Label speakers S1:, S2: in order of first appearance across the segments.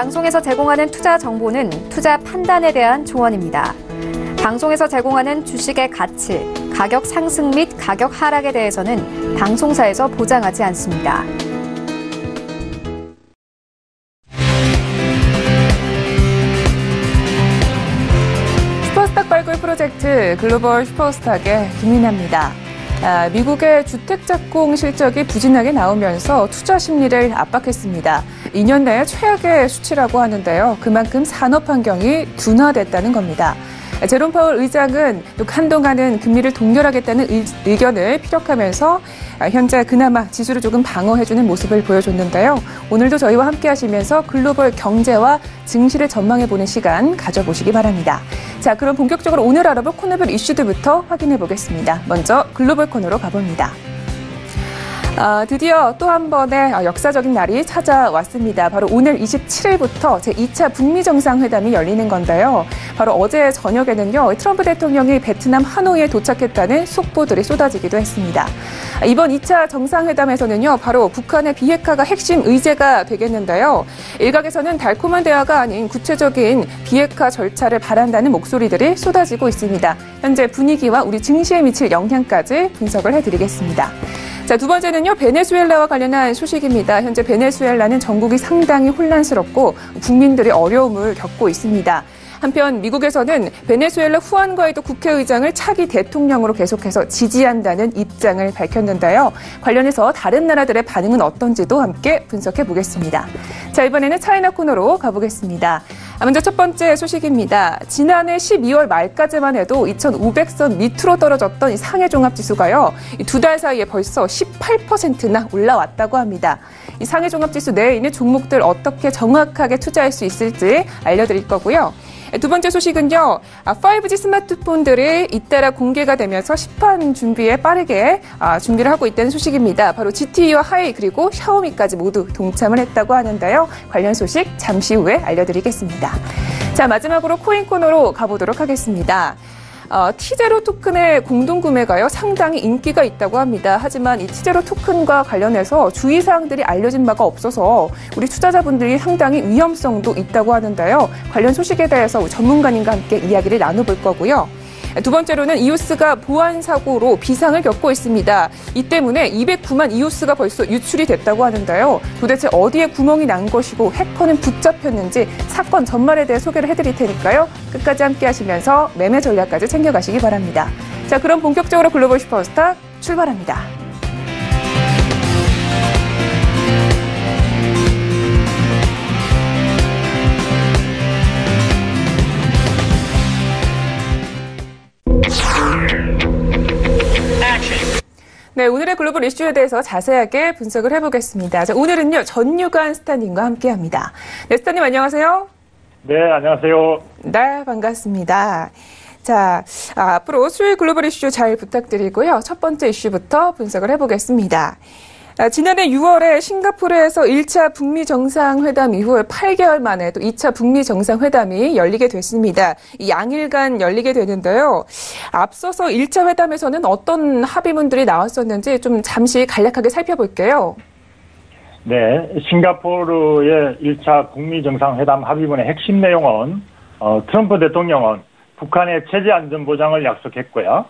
S1: 방송에서 제공하는 투자 정보는 투자 판단에 대한 조언입니다. 방송에서 제공하는 주식의 가치, 가격 상승 및 가격 하락에 대해서는 방송사에서 보장하지 않습니다.
S2: 슈퍼스탁 발굴 프로젝트 글로벌 슈퍼스탁의 김민아입니다. 미국의 주택 착공 실적이 부진하게 나오면서 투자 심리를 압박했습니다. 2년 내 최악의 수치라고 하는데요. 그만큼 산업 환경이 둔화됐다는 겁니다. 제롬 파월 의장은 또 한동안은 금리를 동결하겠다는 의견을 피력하면서 현재 그나마 지수를 조금 방어해주는 모습을 보여줬는데요. 오늘도 저희와 함께 하시면서 글로벌 경제와 증시를 전망해보는 시간 가져보시기 바랍니다. 자, 그럼 본격적으로 오늘 알아볼 코너별 이슈들부터 확인해 보겠습니다. 먼저 글로벌 코너로 가봅니다. 드디어 또 한 번의 역사적인 날이 찾아왔습니다. 바로 오늘 27일부터 제2차 북미 정상회담이 열리는 건데요. 바로 어제 저녁에는요, 트럼프 대통령이 베트남 하노이에 도착했다는 속보들이 쏟아지기도 했습니다. 이번 2차 정상회담에서는요, 바로 북한의 비핵화가 핵심 의제가 되겠는데요. 일각에서는 달콤한 대화가 아닌 구체적인 비핵화 절차를 바란다는 목소리들이 쏟아지고 있습니다. 현재 분위기와 우리 증시에 미칠 영향까지 분석을 해드리겠습니다. 자, 두 번째는요, 베네수엘라와 관련한 소식입니다. 현재 베네수엘라는 전국이 상당히 혼란스럽고 국민들이 어려움을 겪고 있습니다. 한편 미국에서는 베네수엘라 후안과이도 국회의장을 차기 대통령으로 계속해서 지지한다는 입장을 밝혔는데요. 관련해서 다른 나라들의 반응은 어떤지도 함께 분석해 보겠습니다. 자, 이번에는 차이나 코너로 가보겠습니다. 먼저 첫 번째 소식입니다. 지난해 12월 말까지만 해도 2,500선 밑으로 떨어졌던 이 상해 종합지수가요, 두 달 사이에 벌써 18%나 올라왔다고 합니다. 이 상해 종합지수 내에 있는 종목들 어떻게 정확하게 투자할 수 있을지 알려드릴 거고요. 두 번째 소식은요, 5G 스마트폰들이 잇따라 공개가 되면서 시판 준비에 빠르게 준비를 하고 있다는 소식입니다. 바로 GTE와 하이 그리고 샤오미까지 모두 동참을 했다고 하는데요. 관련 소식 잠시 후에 알려드리겠습니다. 자, 마지막으로 코인 코너로 가보도록 하겠습니다. 티제로 토큰의 공동구매가요, 상당히 인기가 있다고 합니다. 하지만 이 티제로 토큰과 관련해서 주의사항들이 알려진 바가 없어서 우리 투자자분들이 상당히 위험성도 있다고 하는데요. 관련 소식에 대해서 전문가님과 함께 이야기를 나눠볼 거고요. 두 번째로는 이오스가 보안 사고로 비상을 겪고 있습니다. 이 때문에 209만 이오스가 벌써 유출이 됐다고 하는데요. 도대체 어디에 구멍이 난 것이고 해커는 붙잡혔는지 사건 전말에 대해 소개를 해드릴 테니까요. 끝까지 함께 하시면서 매매 전략까지 챙겨가시기 바랍니다. 자, 그럼 본격적으로 글로벌 슈퍼스탁 출발합니다. 네, 오늘의 글로벌 이슈에 대해서 자세하게 분석을 해보겠습니다. 자, 오늘은요, 전유관 스타님과 함께합니다. 네, 스타님 안녕하세요.
S3: 네, 안녕하세요.
S2: 네, 반갑습니다. 자, 앞으로 수요일 글로벌 이슈 잘 부탁드리고요. 첫 번째 이슈부터 분석을 해보겠습니다. 지난해 6월에 싱가포르에서 1차 북미 정상회담 이후 8개월 만에 또 2차 북미 정상회담이 열리게 됐습니다. 이 양일간 열리게 되는데요. 앞서서 1차 회담에서는 어떤 합의문들이 나왔었는지 좀 잠시 간략하게 살펴볼게요.
S3: 네, 싱가포르의 1차 북미 정상회담 합의문의 핵심 내용은 트럼프 대통령은 북한의 체제 안전 보장을 약속했고요.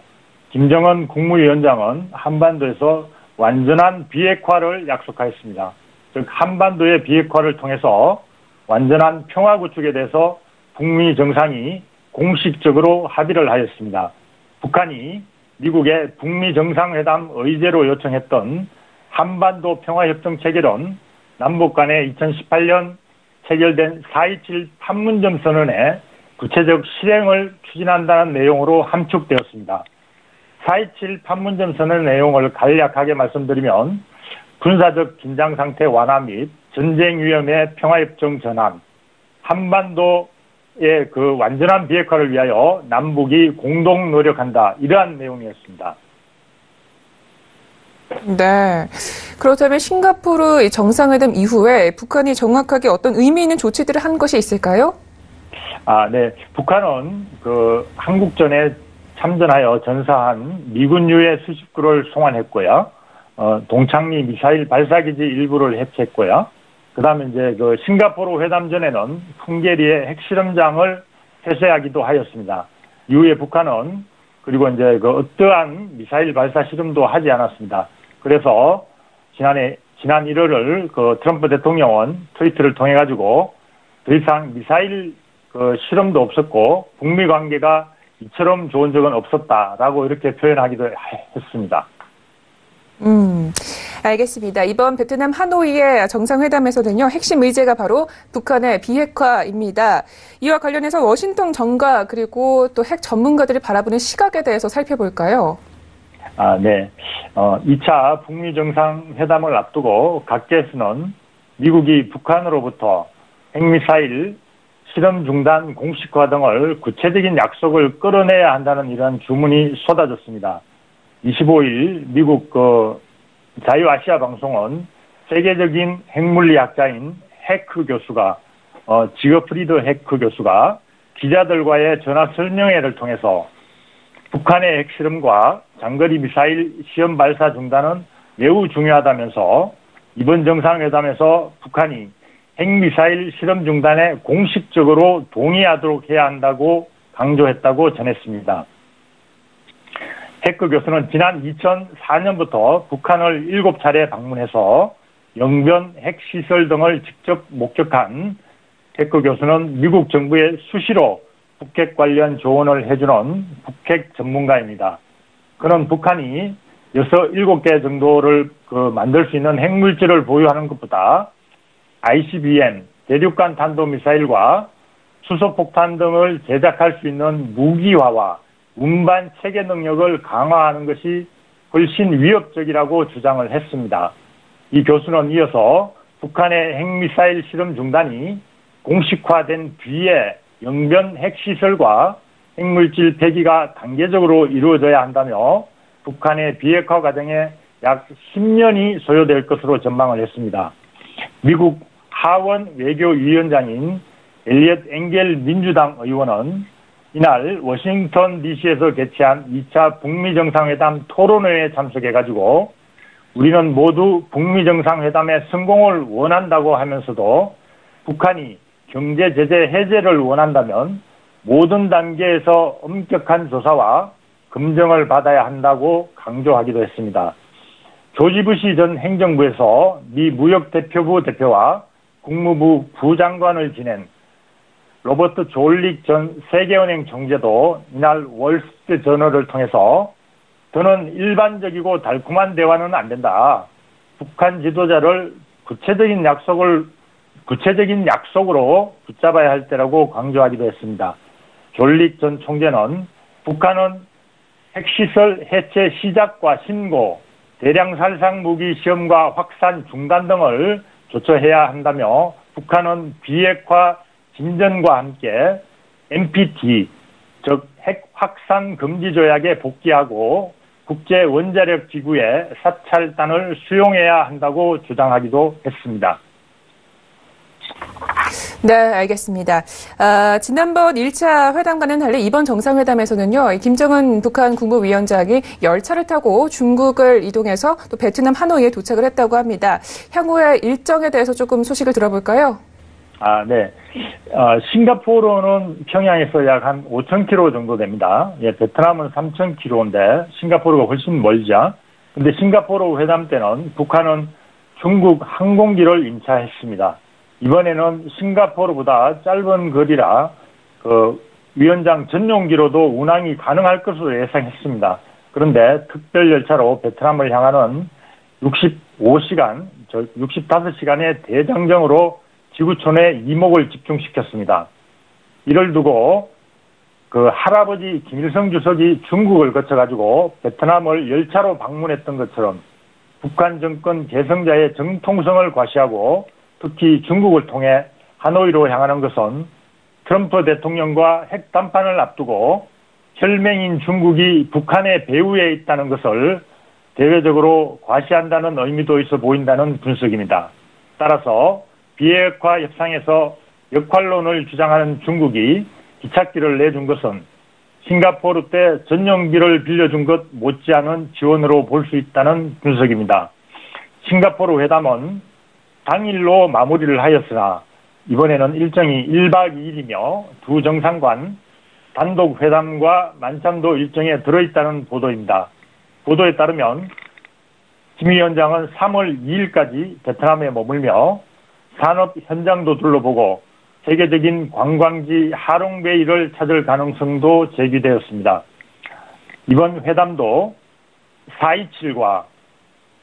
S3: 김정은 국무위원장은 한반도에서 완전한 비핵화를 약속하였습니다. 즉 한반도의 비핵화를 통해서 완전한 평화 구축에 대해서 북미 정상이 공식적으로 합의를 하였습니다. 북한이 미국의 북미 정상회담 의제로 요청했던 한반도 평화협정 체결은 남북 간의 2018년 체결된 4.27 판문점 선언의 구체적 실행을 추진한다는 내용으로 함축되었습니다. 4.27 판문점 선언 내용을 간략하게 말씀드리면 군사적 긴장 상태 완화 및 전쟁 위험의 평화협정 전환, 한반도의 그 완전한 비핵화를 위하여 남북이 공동 노력한다, 이러한 내용이었습니다.
S2: 네. 그렇다면 싱가포르 정상회담 이후에 북한이 정확하게 어떤 의미 있는 조치들을 한 것이 있을까요?
S3: 네. 북한은 그 한국전에 참전하여 전사한 미군유해 수십 구를 송환했고요. 동창리 미사일 발사기지 일부를 해체했고요. 그다음에 이제 그 싱가포르 회담 전에는 풍계리의 핵실험장을 폐쇄하기도 하였습니다. 이후에 북한은 그리고 이제 그 어떠한 미사일 발사 실험도 하지 않았습니다. 그래서 지난 1월을 그 트럼프 대통령은 트위터를 통해 가지고 더 이상 미사일 그 실험도 없었고 북미 관계가 이처럼 좋은 적은 없었다라고 이렇게 표현하기도 했습니다.
S2: 알겠습니다. 이번 베트남 하노이의 정상회담에서는요, 핵심 의제가 바로 북한의 비핵화입니다. 이와 관련해서 워싱턴 정가 그리고 또 핵 전문가들이 바라보는 시각에 대해서 살펴볼까요?
S3: 네. 2차 북미 정상회담을 앞두고 각계에서는 미국이 북한으로부터 핵미사일 실험 중단 공식화 등을 구체적인 약속을 끌어내야 한다는 이러한 주문이 쏟아졌습니다. 25일 미국 자유아시아 방송은 세계적인 핵물리학자인 해크 교수가 지거프리드 해크 교수가 기자들과의 전화 설명회를 통해서 북한의 핵실험과 장거리 미사일 시험 발사 중단은 매우 중요하다면서 이번 정상회담에서 북한이 핵미사일 실험 중단에 공식적으로 동의하도록 해야 한다고 강조했다고 전했습니다. 해크 교수는 지난 2004년부터 북한을 7차례 방문해서 영변 핵시설 등을 직접 목격한 해크 교수는 미국 정부에 수시로 북핵 관련 조언을 해주는 북핵 전문가입니다. 그는 북한이 6, 7개 정도를 만들 수 있는 핵물질을 보유하는 것보다 ICBM, 대륙간 탄도미사일과 수소폭탄 등을 제작할 수 있는 무기화와 운반 체계 능력을 강화하는 것이 훨씬 위협적이라고 주장을 했습니다. 이 교수는 이어서 북한의 핵미사일 실험 중단이 공식화된 뒤에 영변 핵시설과 핵물질 폐기가 단계적으로 이루어져야 한다며 북한의 비핵화 과정에 약 10년이 소요될 것으로 전망을 했습니다. 미국 하원 외교위원장인 엘리엇 엥겔 민주당 의원은 이날 워싱턴 DC에서 개최한 2차 북미 정상회담 토론회에 참석해가지고 우리는 모두 북미 정상회담의 성공을 원한다고 하면서도 북한이 경제 제재 해제를 원한다면 모든 단계에서 엄격한 조사와 검증을 받아야 한다고 강조하기도 했습니다. 조지 부시 전 행정부에서 미 무역대표부 대표와 국무부 부장관을 지낸 로버트 졸릭 전 세계은행 총재도 이날 월스트리트 저널을 통해서 더는 일반적이고 달콤한 대화는 안 된다. 북한 지도자를 구체적인 약속으로 붙잡아야 할 때라고 강조하기도 했습니다. 졸릭 전 총재는 북한은 핵시설 해체 시작과 신고, 대량 살상 무기 시험과 확산 중단 등을 조처해야 한다며 북한은 비핵화 진전과 함께 NPT, 즉 핵 확산 금지 조약에 복귀하고 국제 원자력 기구의 사찰단을 수용해야 한다고 주장하기도 했습니다.
S2: 네, 알겠습니다. 지난번 1차 회담과는 달리 이번 정상회담에서는요, 김정은 북한 국무위원장이 열차를 타고 중국을 이동해서 또 베트남 하노이에 도착을 했다고 합니다. 향후의 일정에 대해서 조금 소식을 들어볼까요?
S3: 네. 싱가포르는 평양에서 약 한 5,000km 정도 됩니다. 예, 베트남은 3,000km인데 싱가포르가 훨씬 멀죠. 근데 싱가포르 회담 때는 북한은 중국 항공기를 임차했습니다. 이번에는 싱가포르보다 짧은 거리라 위원장 전용기로도 운항이 가능할 것으로 예상했습니다. 그런데 특별 열차로 베트남을 향하는 65시간의 대장정으로 지구촌의 이목을 집중시켰습니다. 이를 두고 할아버지 김일성 주석이 중국을 거쳐가지고 베트남을 열차로 방문했던 것처럼 북한 정권 계승자의 정통성을 과시하고 특히 중국을 통해 하노이로 향하는 것은 트럼프 대통령과 핵 담판을 앞두고 혈맹인 중국이 북한의 배후에 있다는 것을 대외적으로 과시한다는 의미도 있어 보인다는 분석입니다. 따라서 비핵화 협상에서 역할론을 주장하는 중국이 기찻길을 내준 것은 싱가포르 때 전용기를 빌려준 것 못지않은 지원으로 볼 수 있다는 분석입니다. 싱가포르 회담은 당일로 마무리를 하였으나 이번에는 일정이 1박 2일이며 두 정상관 단독 회담과 만찬도 일정에 들어있다는 보도입니다. 보도에 따르면 김 위원장은 3월 2일까지 베트남에 머물며 산업 현장도 둘러보고 세계적인 관광지 하롱베이를 찾을 가능성도 제기되었습니다. 이번 회담도 4.27과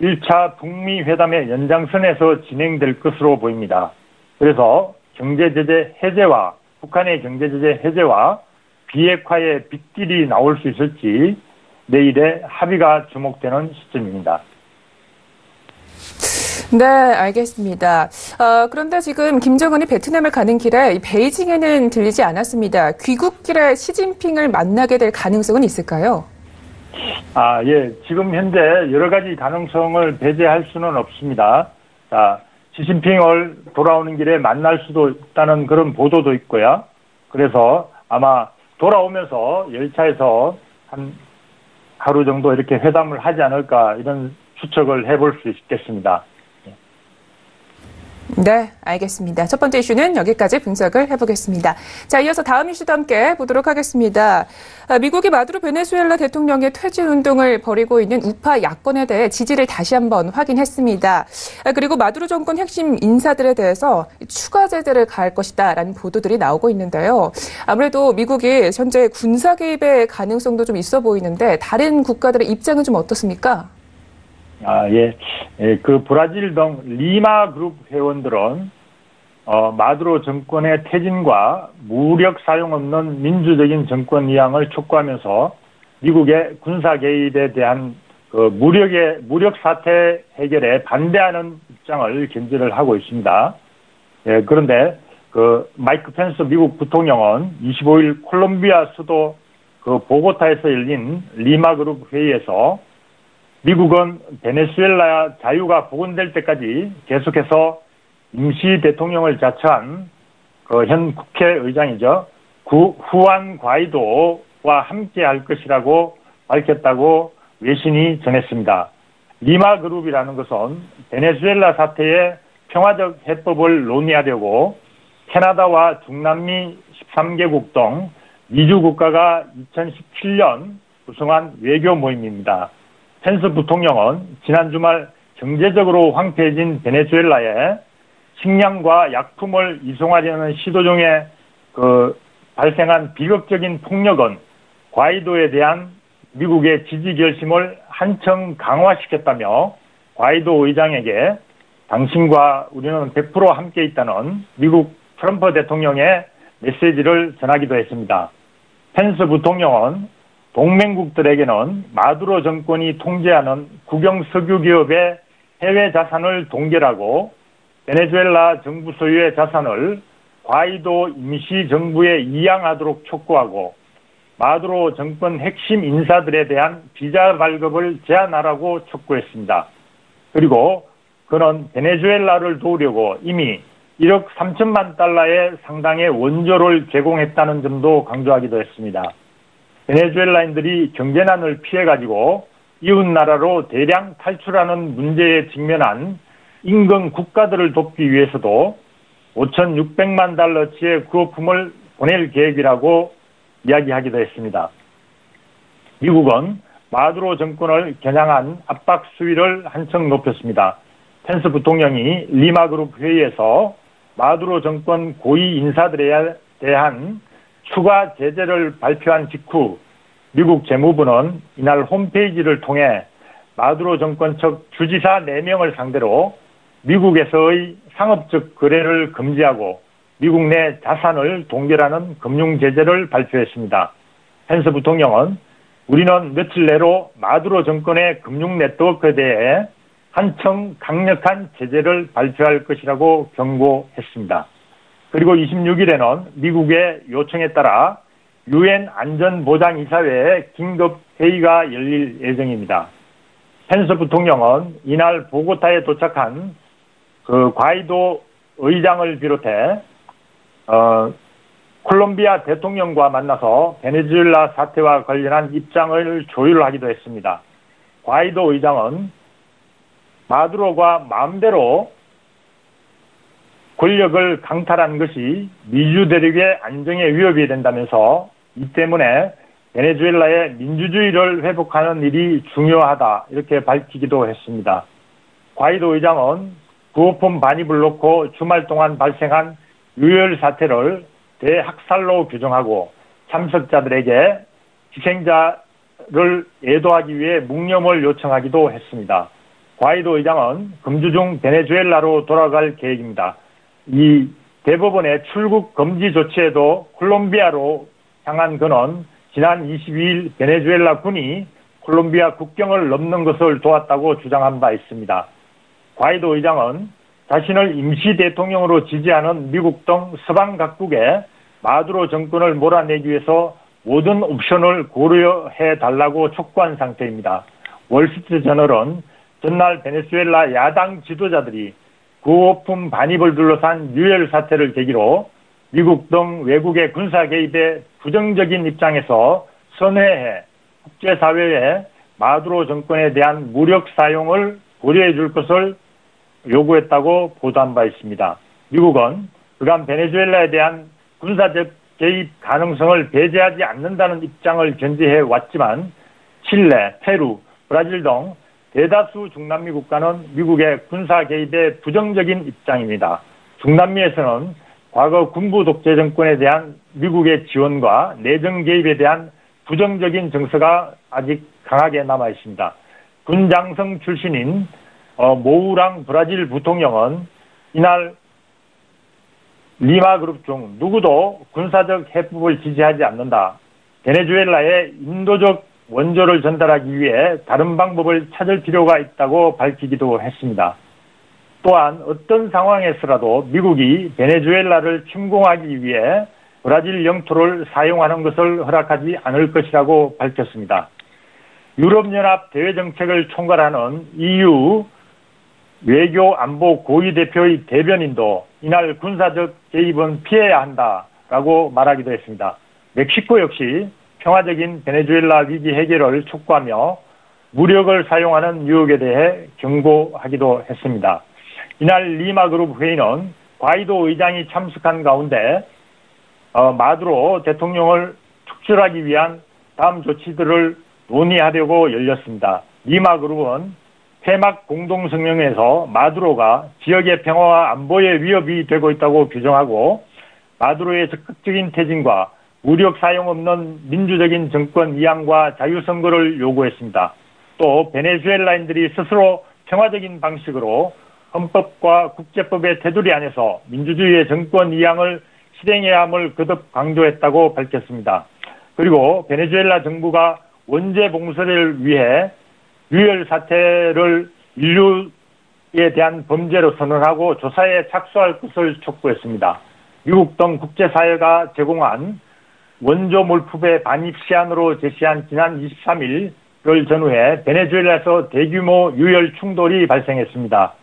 S3: 1차 북미 회담의 연장선에서 진행될 것으로 보입니다. 그래서 경제제재 해제와 북한의 경제제재 해제와 비핵화의 빅딜이 나올 수 있을지 내일의 합의가 주목되는 시점입니다.
S2: 네, 알겠습니다. 그런데 지금 김정은이 베트남을 가는 길에 베이징에는 들리지 않았습니다. 귀국길에 시진핑을 만나게 될 가능성은 있을까요?
S3: 예. 지금 현재 여러 가지 가능성을 배제할 수는 없습니다. 자, 시진핑을 돌아오는 길에 만날 수도 있다는 그런 보도도 있고요. 그래서 아마 돌아오면서 열차에서 한 하루 정도 이렇게 회담을 하지 않을까 이런 추측을 해볼 수 있겠습니다.
S2: 네, 알겠습니다. 첫 번째 이슈는 여기까지 분석을 해보겠습니다. 자, 이어서 다음 이슈도 함께 보도록 하겠습니다. 미국이 마두로 베네수엘라 대통령의 퇴진 운동을 벌이고 있는 우파 야권에 대해 지지를 다시 한번 확인했습니다. 그리고 마두로 정권 핵심 인사들에 대해서 추가 제재를 가할 것이다라는 보도들이 나오고 있는데요. 아무래도 미국이 현재 군사 개입의 가능성도 좀 있어 보이는데 다른 국가들의 입장은 좀 어떻습니까?
S3: 예. 그 브라질 등 리마 그룹 회원들은 마두로 정권의 퇴진과 무력 사용 없는 민주적인 정권 이양을 촉구하면서 미국의 군사 개입에 대한 그 무력 사태 해결에 반대하는 입장을 견지를 하고 있습니다. 예, 그런데 그 마이크 펜스 미국 부통령은 25일 콜롬비아 수도 그 보고타에서 열린 리마 그룹 회의에서 미국은 베네수엘라 자유가 복원될 때까지 계속해서 임시 대통령을 자처한 그 현 국회의장이죠. 후안 과이도와 함께 할 것이라고 밝혔다고 외신이 전했습니다. 리마 그룹이라는 것은 베네수엘라 사태의 평화적 해법을 논의하려고 캐나다와 중남미 13개국 등 미주 국가가 2017년 구성한 외교 모임입니다. 펜스 부통령은 지난 주말 경제적으로 황폐해진 베네수엘라에 식량과 약품을 이송하려는 시도 중에 발생한 비극적인 폭력은 과이도에 대한 미국의 지지 결심을 한층 강화시켰다며 과이도 의장에게 당신과 우리는 100% 함께 있다는 미국 트럼프 대통령의 메시지를 전하기도 했습니다. 펜스 부통령은 동맹국들에게는 마두로 정권이 통제하는 국영 석유 기업의 해외 자산을 동결하고 베네수엘라 정부 소유의 자산을 과이도 임시정부에 이양하도록 촉구하고 마두로 정권 핵심 인사들에 대한 비자 발급을 제한하라고 촉구했습니다. 그리고 그는 베네수엘라를 도우려고 이미 1억 3천만 달러의 상당의 원조를 제공했다는 점도 강조하기도 했습니다. 베네수엘라인들이 경제난을 피해가지고 이웃나라로 대량 탈출하는 문제에 직면한 인근 국가들을 돕기 위해서도 5,600만 달러치의 구호품을 보낼 계획이라고 이야기하기도 했습니다. 미국은 마두로 정권을 겨냥한 압박 수위를 한층 높였습니다. 펜스 부통령이 리마 그룹 회의에서 마두로 정권 고위 인사들에 대한 추가 제재를 발표한 직후 미국 재무부는 이날 홈페이지를 통해 마두로 정권 측 주지사 4명을 상대로 미국에서의 상업적 거래를 금지하고 미국 내 자산을 동결하는 금융 제재를 발표했습니다. 펜스 부통령은 우리는 며칠 내로 마두로 정권의 금융 네트워크에 대해 한층 강력한 제재를 발표할 것이라고 경고했습니다. 그리고 26일에는 미국의 요청에 따라 유엔 안전보장이사회의 긴급 회의가 열릴 예정입니다. 펜스 부통령은 이날 보고타에 도착한 그 과이도 의장을 비롯해 콜롬비아 대통령과 만나서 베네수엘라 사태와 관련한 입장을 조율하기도 했습니다. 과이도 의장은 마두로가 마음대로 권력을 강탈하는 것이 미주 대륙의 안정에 위협이 된다면서 이 때문에 베네수엘라의 민주주의를 회복하는 일이 중요하다 이렇게 밝히기도 했습니다. 과이도 의장은 구호품 반입을 놓고 주말 동안 발생한 유혈 사태를 대학살로 규정하고 참석자들에게 희생자를 애도하기 위해 묵념을 요청하기도 했습니다. 과이도 의장은 금주 중 베네수엘라로 돌아갈 계획입니다. 이 대법원의 출국 금지 조치에도 콜롬비아로 향한 그는 지난 22일 베네수엘라 군이 콜롬비아 국경을 넘는 것을 도왔다고 주장한 바 있습니다. 과이도 의장은 자신을 임시 대통령으로 지지하는 미국 등 서방 각국에 마두로 정권을 몰아내기 위해서 모든 옵션을 고려해 달라고 촉구한 상태입니다. 월스트리트저널은 전날 베네수엘라 야당 지도자들이 구호품 반입을 둘러싼 유혈 사태를 계기로 미국 등 외국의 군사 개입에 부정적인 입장에서 선회해 국제사회에 마두로 정권에 대한 무력 사용을 고려해 줄 것을 요구했다고 보도한 바 있습니다. 미국은 그간 베네수엘라에 대한 군사적 개입 가능성을 배제하지 않는다는 입장을 견지해 왔지만 칠레, 페루, 브라질 등 대다수 중남미 국가는 미국의 군사 개입에 부정적인 입장입니다. 중남미에서는 과거 군부 독재 정권에 대한 미국의 지원과 내정 개입에 대한 부정적인 정서가 아직 강하게 남아 있습니다. 군장성 출신인 모우랑 브라질 부통령은 이날 리마 그룹 중 누구도 군사적 해법을 지지하지 않는다. 베네수엘라에 인도적 원조를 전달하기 위해 다른 방법을 찾을 필요가 있다고 밝히기도 했습니다. 또한 어떤 상황에서라도 미국이 베네수엘라를 침공하기 위해 브라질 영토를 사용하는 것을 허락하지 않을 것이라고 밝혔습니다. 유럽연합 대외정책을 총괄하는 EU 외교 안보 고위 대표의 대변인도 이날 군사적 개입은 피해야 한다라고 말하기도 했습니다. 멕시코 역시 평화적인 베네수엘라 위기 해결을 촉구하며 무력을 사용하는 유혹에 대해 경고하기도 했습니다. 이날 리마그룹 회의는 과이도 의장이 참석한 가운데 마두로 대통령을 축출하기 위한 다음 조치들을 논의하려고 열렸습니다. 리마그룹은 폐막 공동성명에서 마두로가 지역의 평화와 안보에 위협이 되고 있다고 규정하고 마두로의 적극적인 퇴진과 무력 사용 없는 민주적인 정권 이양과 자유선거를 요구했습니다. 또 베네수엘라인들이 스스로 평화적인 방식으로 헌법과 국제법의 테두리 안에서 민주주의의 정권 이양을 실행해야 함을 거듭 강조했다고 밝혔습니다. 그리고 베네수엘라 정부가 원죄 봉쇄를 위해 유혈 사태를 인류에 대한 범죄로 선언하고 조사에 착수할 것을 촉구했습니다. 미국 등 국제사회가 제공한 원조 몰프의 반입 시한으로 제시한 지난 23일을 전후해 베네수엘라에서 대규모 유혈 충돌이 발생했습니다.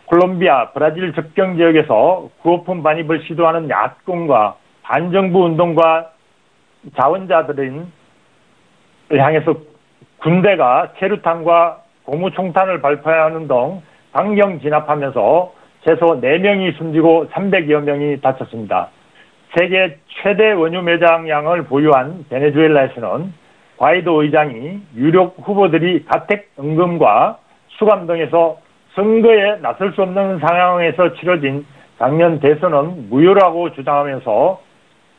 S3: 콜롬비아, 브라질 접경 지역에서 구호품 반입을 시도하는 야권과 반정부 운동과 자원자들을 향해서 군대가 체류탄과 고무총탄을 발포하는 등 강경 진압하면서 최소 4명이 숨지고 300여 명이 다쳤습니다. 세계 최대 원유 매장량을 보유한 베네수엘라에서는 과이도 의장이 유력 후보들이 가택 응금과 수감 등에서 선거에 나설 수 없는 상황에서 치러진 작년 대선은 무효라고 주장하면서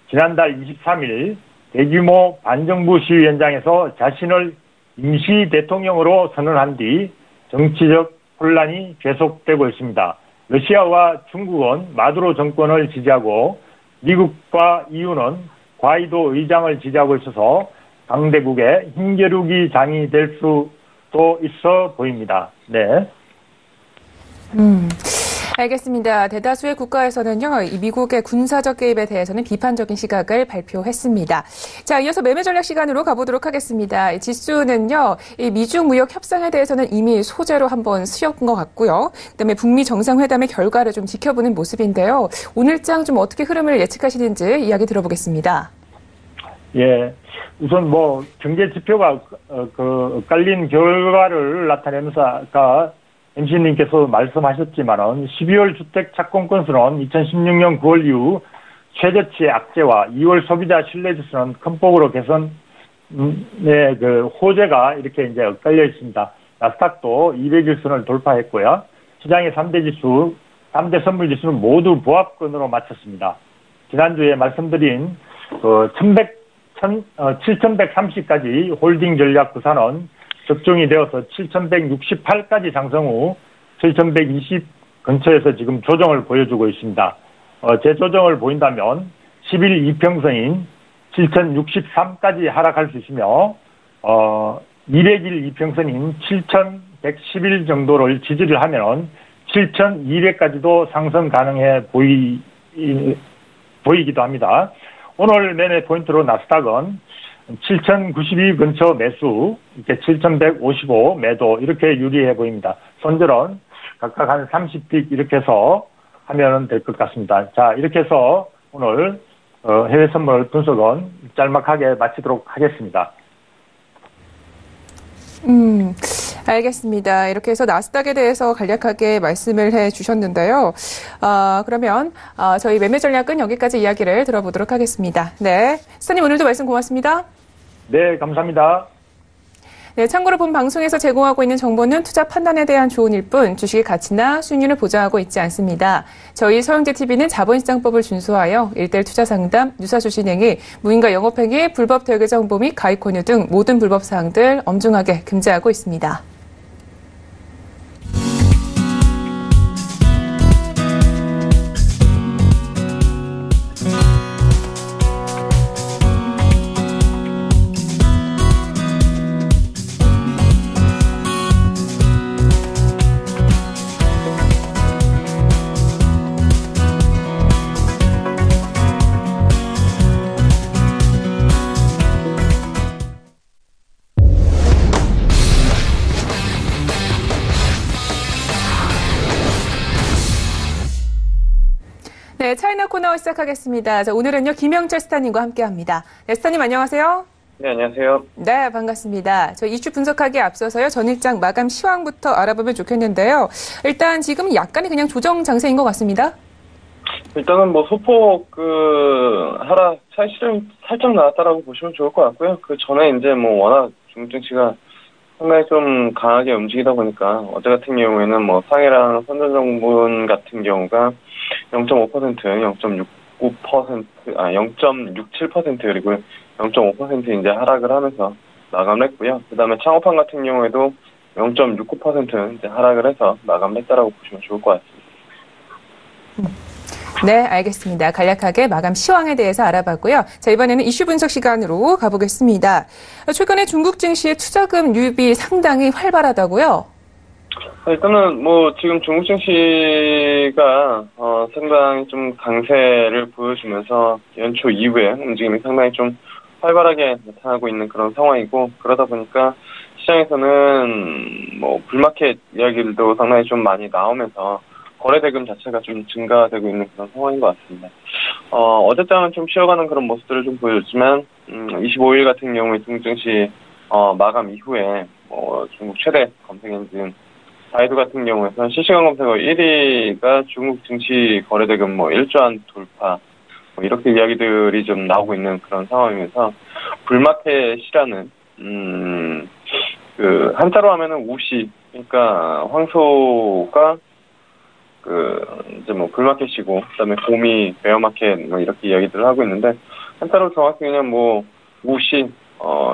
S3: 지난달 23일 대규모 반정부 시위 현장에서 자신을 임시 대통령으로 선언한 뒤 정치적 혼란이 계속되고 있습니다. 러시아와 중국은 마두로 정권을 지지하고 미국과 EU는 과이도 의장을 지지하고 있어서 강대국의 힘겨루기 장이 될 수도 있어 보입니다. 네.
S2: 알겠습니다. 대다수의 국가에서는요, 이 미국의 군사적 개입에 대해서는 비판적인 시각을 발표했습니다. 자, 이어서 매매 전략 시간으로 가보도록 하겠습니다. 지수는요, 이 미중 무역 협상에 대해서는 이미 소재로 한번 쓰였던 것 같고요. 그다음에 북미 정상회담의 결과를 좀 지켜보는 모습인데요. 오늘장 좀 어떻게 흐름을 예측하시는지 이야기 들어보겠습니다.
S3: 예, 우선 경제 지표가 깔린 결과를 나타내면서 MC님께서 말씀하셨지만은 12월 주택 착공 건수는 2016년 9월 이후 최저치의 악재와 2월 소비자 신뢰지수는 큰 폭으로 개선의 그 호재가 이렇게 이제 엇갈려 있습니다. 나스닥도 200일선을 돌파했고요. 시장의 3대 선물 지수는 모두 보합권으로 마쳤습니다. 지난주에 말씀드린 7,130까지 홀딩 전략 구사는 적중이 되어서 7,168까지 상승 후 7,120 근처에서 지금 조정을 보여주고 있습니다. 재조정을 보인다면 10일 이평선인 7,063까지 하락할 수 있으며 200일 이평선인 7,111 정도를 지지를 하면 7,200까지도 상승 가능해 보이기도 합니다. 오늘 매매 포인트로 나스닥은 7,092 근처 매수, 이렇게 7,155 매도 이렇게 유리해 보입니다. 손절은 각각 한 30픽 이렇게 해서 하면 될 것 같습니다. 자, 이렇게 해서 오늘 해외 선물 분석은 짤막하게 마치도록 하겠습니다.
S2: 알겠습니다. 이렇게 해서 나스닥에 대해서 간략하게 말씀을 해 주셨는데요. 그러면 저희 매매 전략은 여기까지 이야기를 들어보도록 하겠습니다. 네, 스타님 오늘도 말씀 고맙습니다.
S3: 네, 감사합니다.
S2: 네, 참고로 본 방송에서 제공하고 있는 정보는 투자 판단에 대한 조언일 뿐 주식의 가치나 수익률을 보장하고 있지 않습니다. 저희 서영재TV는 자본시장법을 준수하여 1:1 투자 상담, 유사수 진행이 무인가 영업행위, 불법 대외 정보 및 가입 권유 등 모든 불법 사항들 엄중하게 금지하고 있습니다. 네, 차이나 코너 시작하겠습니다. 자, 오늘은요, 김영철 스타님과 함께합니다. 네, 스타님 안녕하세요.
S4: 네, 안녕하세요.
S2: 네, 반갑습니다. 저 이슈 분석하기에 앞서서요, 전일장 마감 시황부터 알아보면 좋겠는데요. 일단 지금 약간의 그냥 조정 장세인 것 같습니다.
S4: 일단은 뭐 소폭 하락 차익실은 살짝 나왔다라고 보시면 좋을 것 같고요. 그 전에 이제 뭐 워낙 중국 증시가 상당히 좀 강하게 움직이다 보니까 어제 같은 경우에는 뭐 상해랑 선전정분 같은 경우가 0.5%, 0.69%, 0.67% 그리고 0.5% 이제 하락을 하면서 마감을 했고요. 그 다음에 창업한 같은 경우에도 0.69% 이제 하락을 해서 마감을 했다라고 보시면 좋을 것 같습니다.
S2: 네, 알겠습니다. 간략하게 마감 시황에 대해서 알아봤고요. 자, 이번에는 이슈 분석 시간으로 가보겠습니다. 최근에 중국 증시의 투자금 유입이 상당히 활발하다고요?
S4: 일단은 뭐 지금 중국 증시가 상당히 좀 강세를 보여주면서 연초 이후에 움직임이 상당히 좀 활발하게 나타나고 있는 그런 상황이고, 그러다 보니까 시장에서는 뭐 불마켓 이야기들도 상당히 좀 많이 나오면서 거래 대금 자체가 좀 증가되고 있는 그런 상황인 것 같습니다. 어제장은 좀 쉬어가는 그런 모습들을 좀 보여줬지만 25일 같은 경우에 중국 증시 마감 이후에 중국 최대 검색 엔진 바이두 같은 경우에는 실시간 검색어 1위가 중국 증시 거래대금 1조 원 돌파 이렇게 이야기들이 좀 나오고 있는 그런 상황이면서 불마켓이라는 한자로 하면은 우시, 그러니까 황소가 이제 불마켓이고, 그다음에 곰이 베어마켓 이렇게 이야기들을 하고 있는데, 한자로 정확히 그냥 우시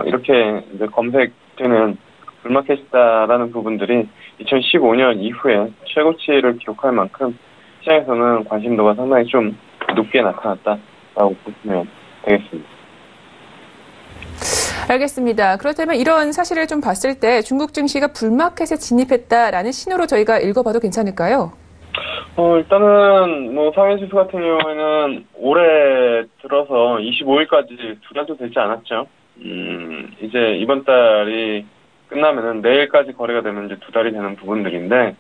S4: 이렇게 이제 검색되는 불마켓이다라는 부분들이 2015년 이후에 최고치를 기록할 만큼 시장에서는 관심도가 상당히 좀 높게 나타났다라고 보시면 되겠습니다.
S2: 알겠습니다. 그렇다면 이런 사실을 좀 봤을 때 중국 증시가 불마켓에 진입했다라는 신호로 저희가 읽어봐도 괜찮을까요?
S4: 일단은 상해지수 같은 경우에는 올해 들어서 25일까지 두 달도 되지 않았죠. 이제 이번 달이 끝나면은 내일까지 거래가 되면 이제 두 달이 되는 부분들인데,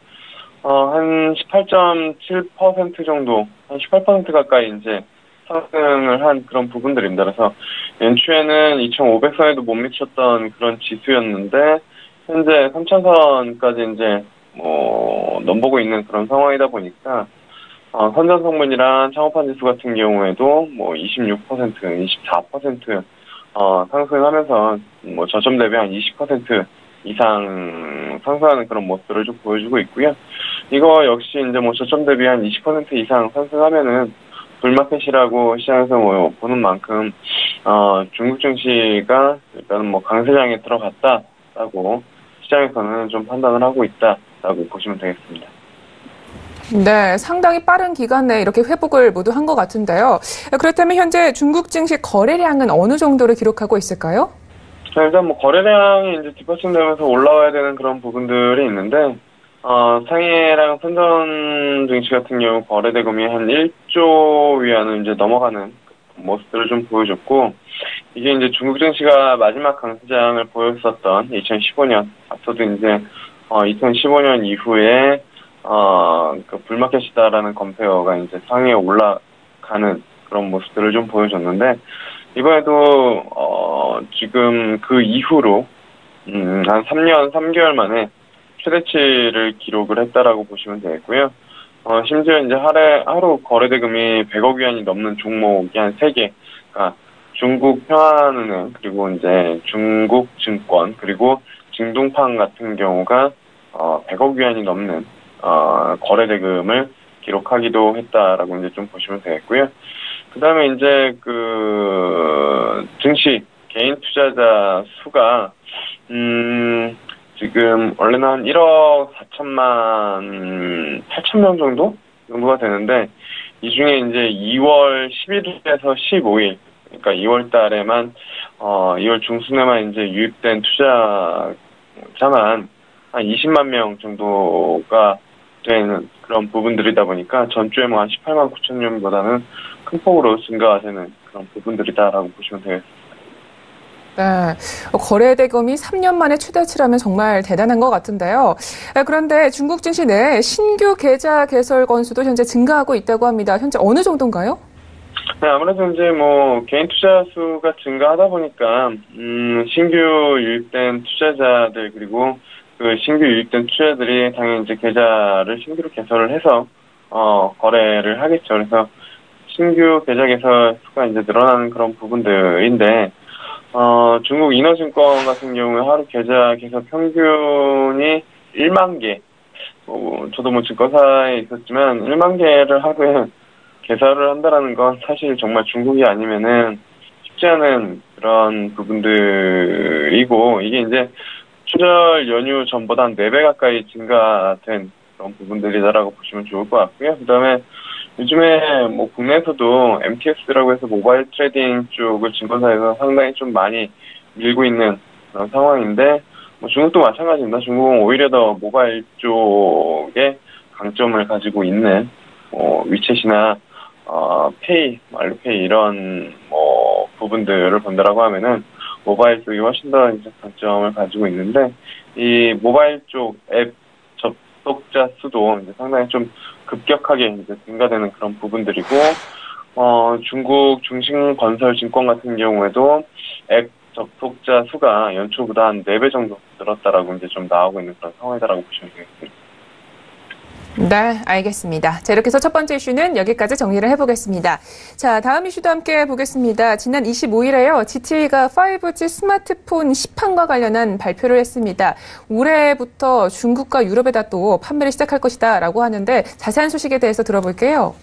S4: 한 18.7% 정도, 한 18% 가까이 이제 상승을 한 그런 부분들입니다. 그래서 연초에는 2,500선에도 못 미쳤던 그런 지수였는데, 현재 3,000선까지 이제 넘보고 있는 그런 상황이다 보니까, 선전 성분이랑 창업한 지수 같은 경우에도 26%, 24%, 상승하면서 저점 대비 한 20% 이상 상승하는 그런 모습들을 좀 보여주고 있고요. 이거 역시 이제 저점 대비 한 20% 이상 상승하면은 불마켓이라고 시장에서 보는 만큼, 중국 증시가 일단은 강세장에 들어갔다라고 시장에서는 좀 판단을 하고 있다라고 보시면 되겠습니다.
S2: 네, 상당히 빠른 기간 내에 이렇게 회복을 모두 한 것 같은데요. 그렇다면 현재 중국 증시 거래량은 어느 정도를 기록하고 있을까요?
S4: 일단 거래량이 이제 뒷받침되면서 올라와야 되는 그런 부분들이 있는데, 상해랑 선전 증시 같은 경우 거래 대금이 한 1조 위안을 이제 넘어가는 모습들을 좀 보여줬고, 이게 이제 중국 증시가 마지막 강세장을 보였었던 2015년, 앞서도 이제 2015년 이후에 그 불마켓이다라는 검색어가 이제 상위에 올라가는 그런 모습들을 좀 보여줬는데, 이번에도 지금 그 이후로 한 3년 3개월 만에 최대치를 기록을 했다라고 보시면 되겠고요. 심지어 이제 하루 거래 대금이 100억 위안이 넘는 종목이 한 3개, 그러니까 중국 평안은행, 그리고 이제 중국증권, 그리고 징동팡 같은 경우가 100억 위안이 넘는 거래 대금을 기록하기도 했다라고 이제 좀 보시면 되겠고요. 그 다음에 이제 증시 개인 투자자 수가 지금 원래는 한 1억 8천 명 정도가 되는데, 이 중에 이제 2월 11일에서 15일, 그러니까 2월 달에만 2월 중순에만 이제 유입된 투자자만 한 20만 명 정도가 되는 그런 부분들이다 보니까 전주에 한 18만 9천 명보다는 큰 폭으로 증가가 되는 그런 부분들이다라고 보시면 되겠습니다.
S2: 네, 거래 대금이 3년 만에 최대치라면 정말 대단한 것 같은데요. 그런데 중국 증시 내 신규 계좌 개설 건수도 현재 증가하고 있다고 합니다. 현재 어느 정도인가요?
S4: 네, 아무래도 이제 개인 투자 수가 증가하다 보니까 신규 유입된 투자자들, 그리고 그 신규 유입된 투자자들이 당연히 이제 계좌를 신규로 개설을 해서 거래를 하겠죠. 그래서 신규 계좌 개설 수가 이제 늘어나는 그런 부분들인데, 중국 인허증권 같은 경우에 하루 계좌 개설 평균이 1만 개. 저도 증권사에 있었지만 1만 개를 하루에 개설을 한다라는 건 사실 정말 중국이 아니면은 쉽지 않은 그런 부분들이고, 이게 이제 추절 연휴 전보다 한 4배 가까이 증가된 그런 부분들이다라고 보시면 좋을 것 같고요. 그 다음에 요즘에 국내에서도 MTS라고 해서 모바일 트레이딩 쪽을 증권사에서 상당히 좀 많이 밀고 있는 그런 상황인데, 중국도 마찬가지입니다. 중국은 오히려 더 모바일 쪽에 강점을 가지고 있는 위챗이나 페이, 알로페이 이런 부분들을 본다라고 하면은 모바일 쪽이 훨씬 더 이제 강점을 가지고 있는데, 이 모바일 쪽 앱 접속자 수도 이제 상당히 좀 급격하게 이제 증가되는 그런 부분들이고, 중국 중심 건설 증권 같은 경우에도 앱 접속자 수가 연초보다 한 4배 정도 늘었다라고 이제 좀 나오고 있는 그런 상황이다라고 보시면 되겠습니다.
S2: 네, 알겠습니다. 자, 이렇게 해서 첫 번째 이슈는 여기까지 정리를 해보겠습니다. 자, 다음 이슈도 함께 보겠습니다. 지난 25일에요. ZTE가 5G 스마트폰 시판과 관련한 발표를 했습니다. 올해부터 중국과 유럽에다 또 판매를 시작할 것이다 라고 하는데, 자세한 소식에 대해서 들어볼게요.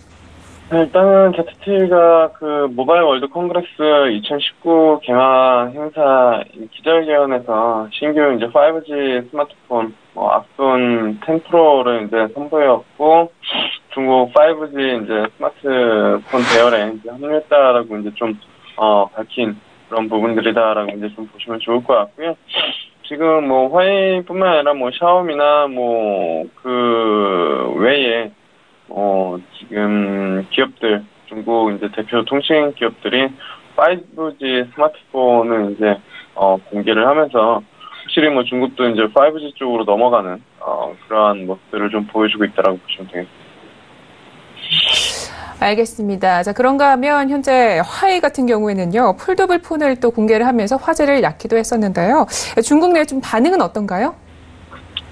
S4: 네, 일단은 ZTE가 그 모바일 월드 콩그레스 2019 개막 행사 기자회견에서 신규 이제 5G 스마트폰 앞손 10 프로를 이제 선보였고, 중국 5G 이제 스마트폰 대열에 이제 합류했다라고 이제 좀 밝힌 그런 부분들이다라고 이제 좀 보시면 좋을 것 같고요. 지금 화웨이뿐만 아니라 샤오미나 그 외에 지금 기업들, 중국 이제 대표 통신 기업들이 5G 스마트폰을 이제 공개를 하면서 확실히 중국도 이제 5G 쪽으로 넘어가는 그러한 모습들을 좀 보여주고 있다라고 보시면 되겠습니다.
S2: 알겠습니다. 자, 그런가 하면 현재 화웨이 같은 경우에는요, 폴더블 폰을 또 공개를 하면서 화제를 낳기도 했었는데요. 중국 내 좀 반응은 어떤가요?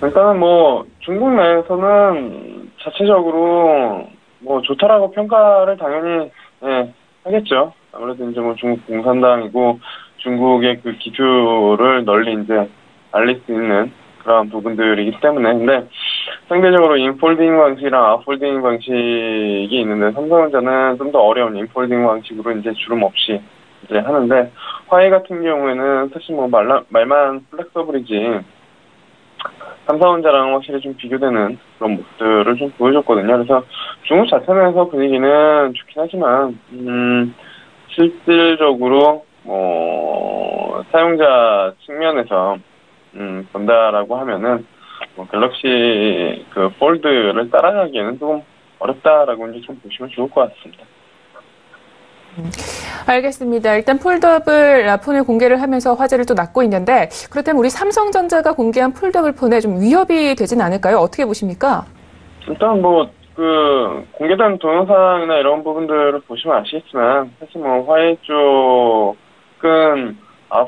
S4: 일단은 중국 내에서는 자체적으로 뭐 좋다라고 평가를 당연히 하겠죠. 아무래도 이제 뭐 중국 공산당이고 중국의 그 기술을 널리 이제 알릴 수 있는 그런 부분들이기 때문에. 근데 상대적으로 인폴딩 방식이랑 아웃폴딩 방식이 있는데 삼성전자는 좀 더 어려운 인폴딩 방식으로 이제 주름 없이 이제 하는데, 화웨이 같은 경우에는 사실 뭐 말만 플렉서블이지 삼성전자랑 확실히 좀 비교되는 그런 모습들을 좀 보여줬거든요. 그래서 중국 자체내에서 분위기는 좋긴 하지만 실질적으로 사용자 측면에서 본다라고 하면은 갤럭시 그 폴드를 따라가기에는 조금 어렵다라고 이제 좀 보시면 좋을 것 같습니다.
S2: 알겠습니다. 일단 폴더블 폰을 공개를 하면서 화제를 또 낳고 있는데, 그렇다면 우리 삼성전자가 공개한 폴더블 폰에 좀 위협이 되진 않을까요? 어떻게 보십니까?
S4: 일단 그 공개된 동영상이나 이런 부분들을 보시면 아시겠지만, 사실 화웨이 쪽은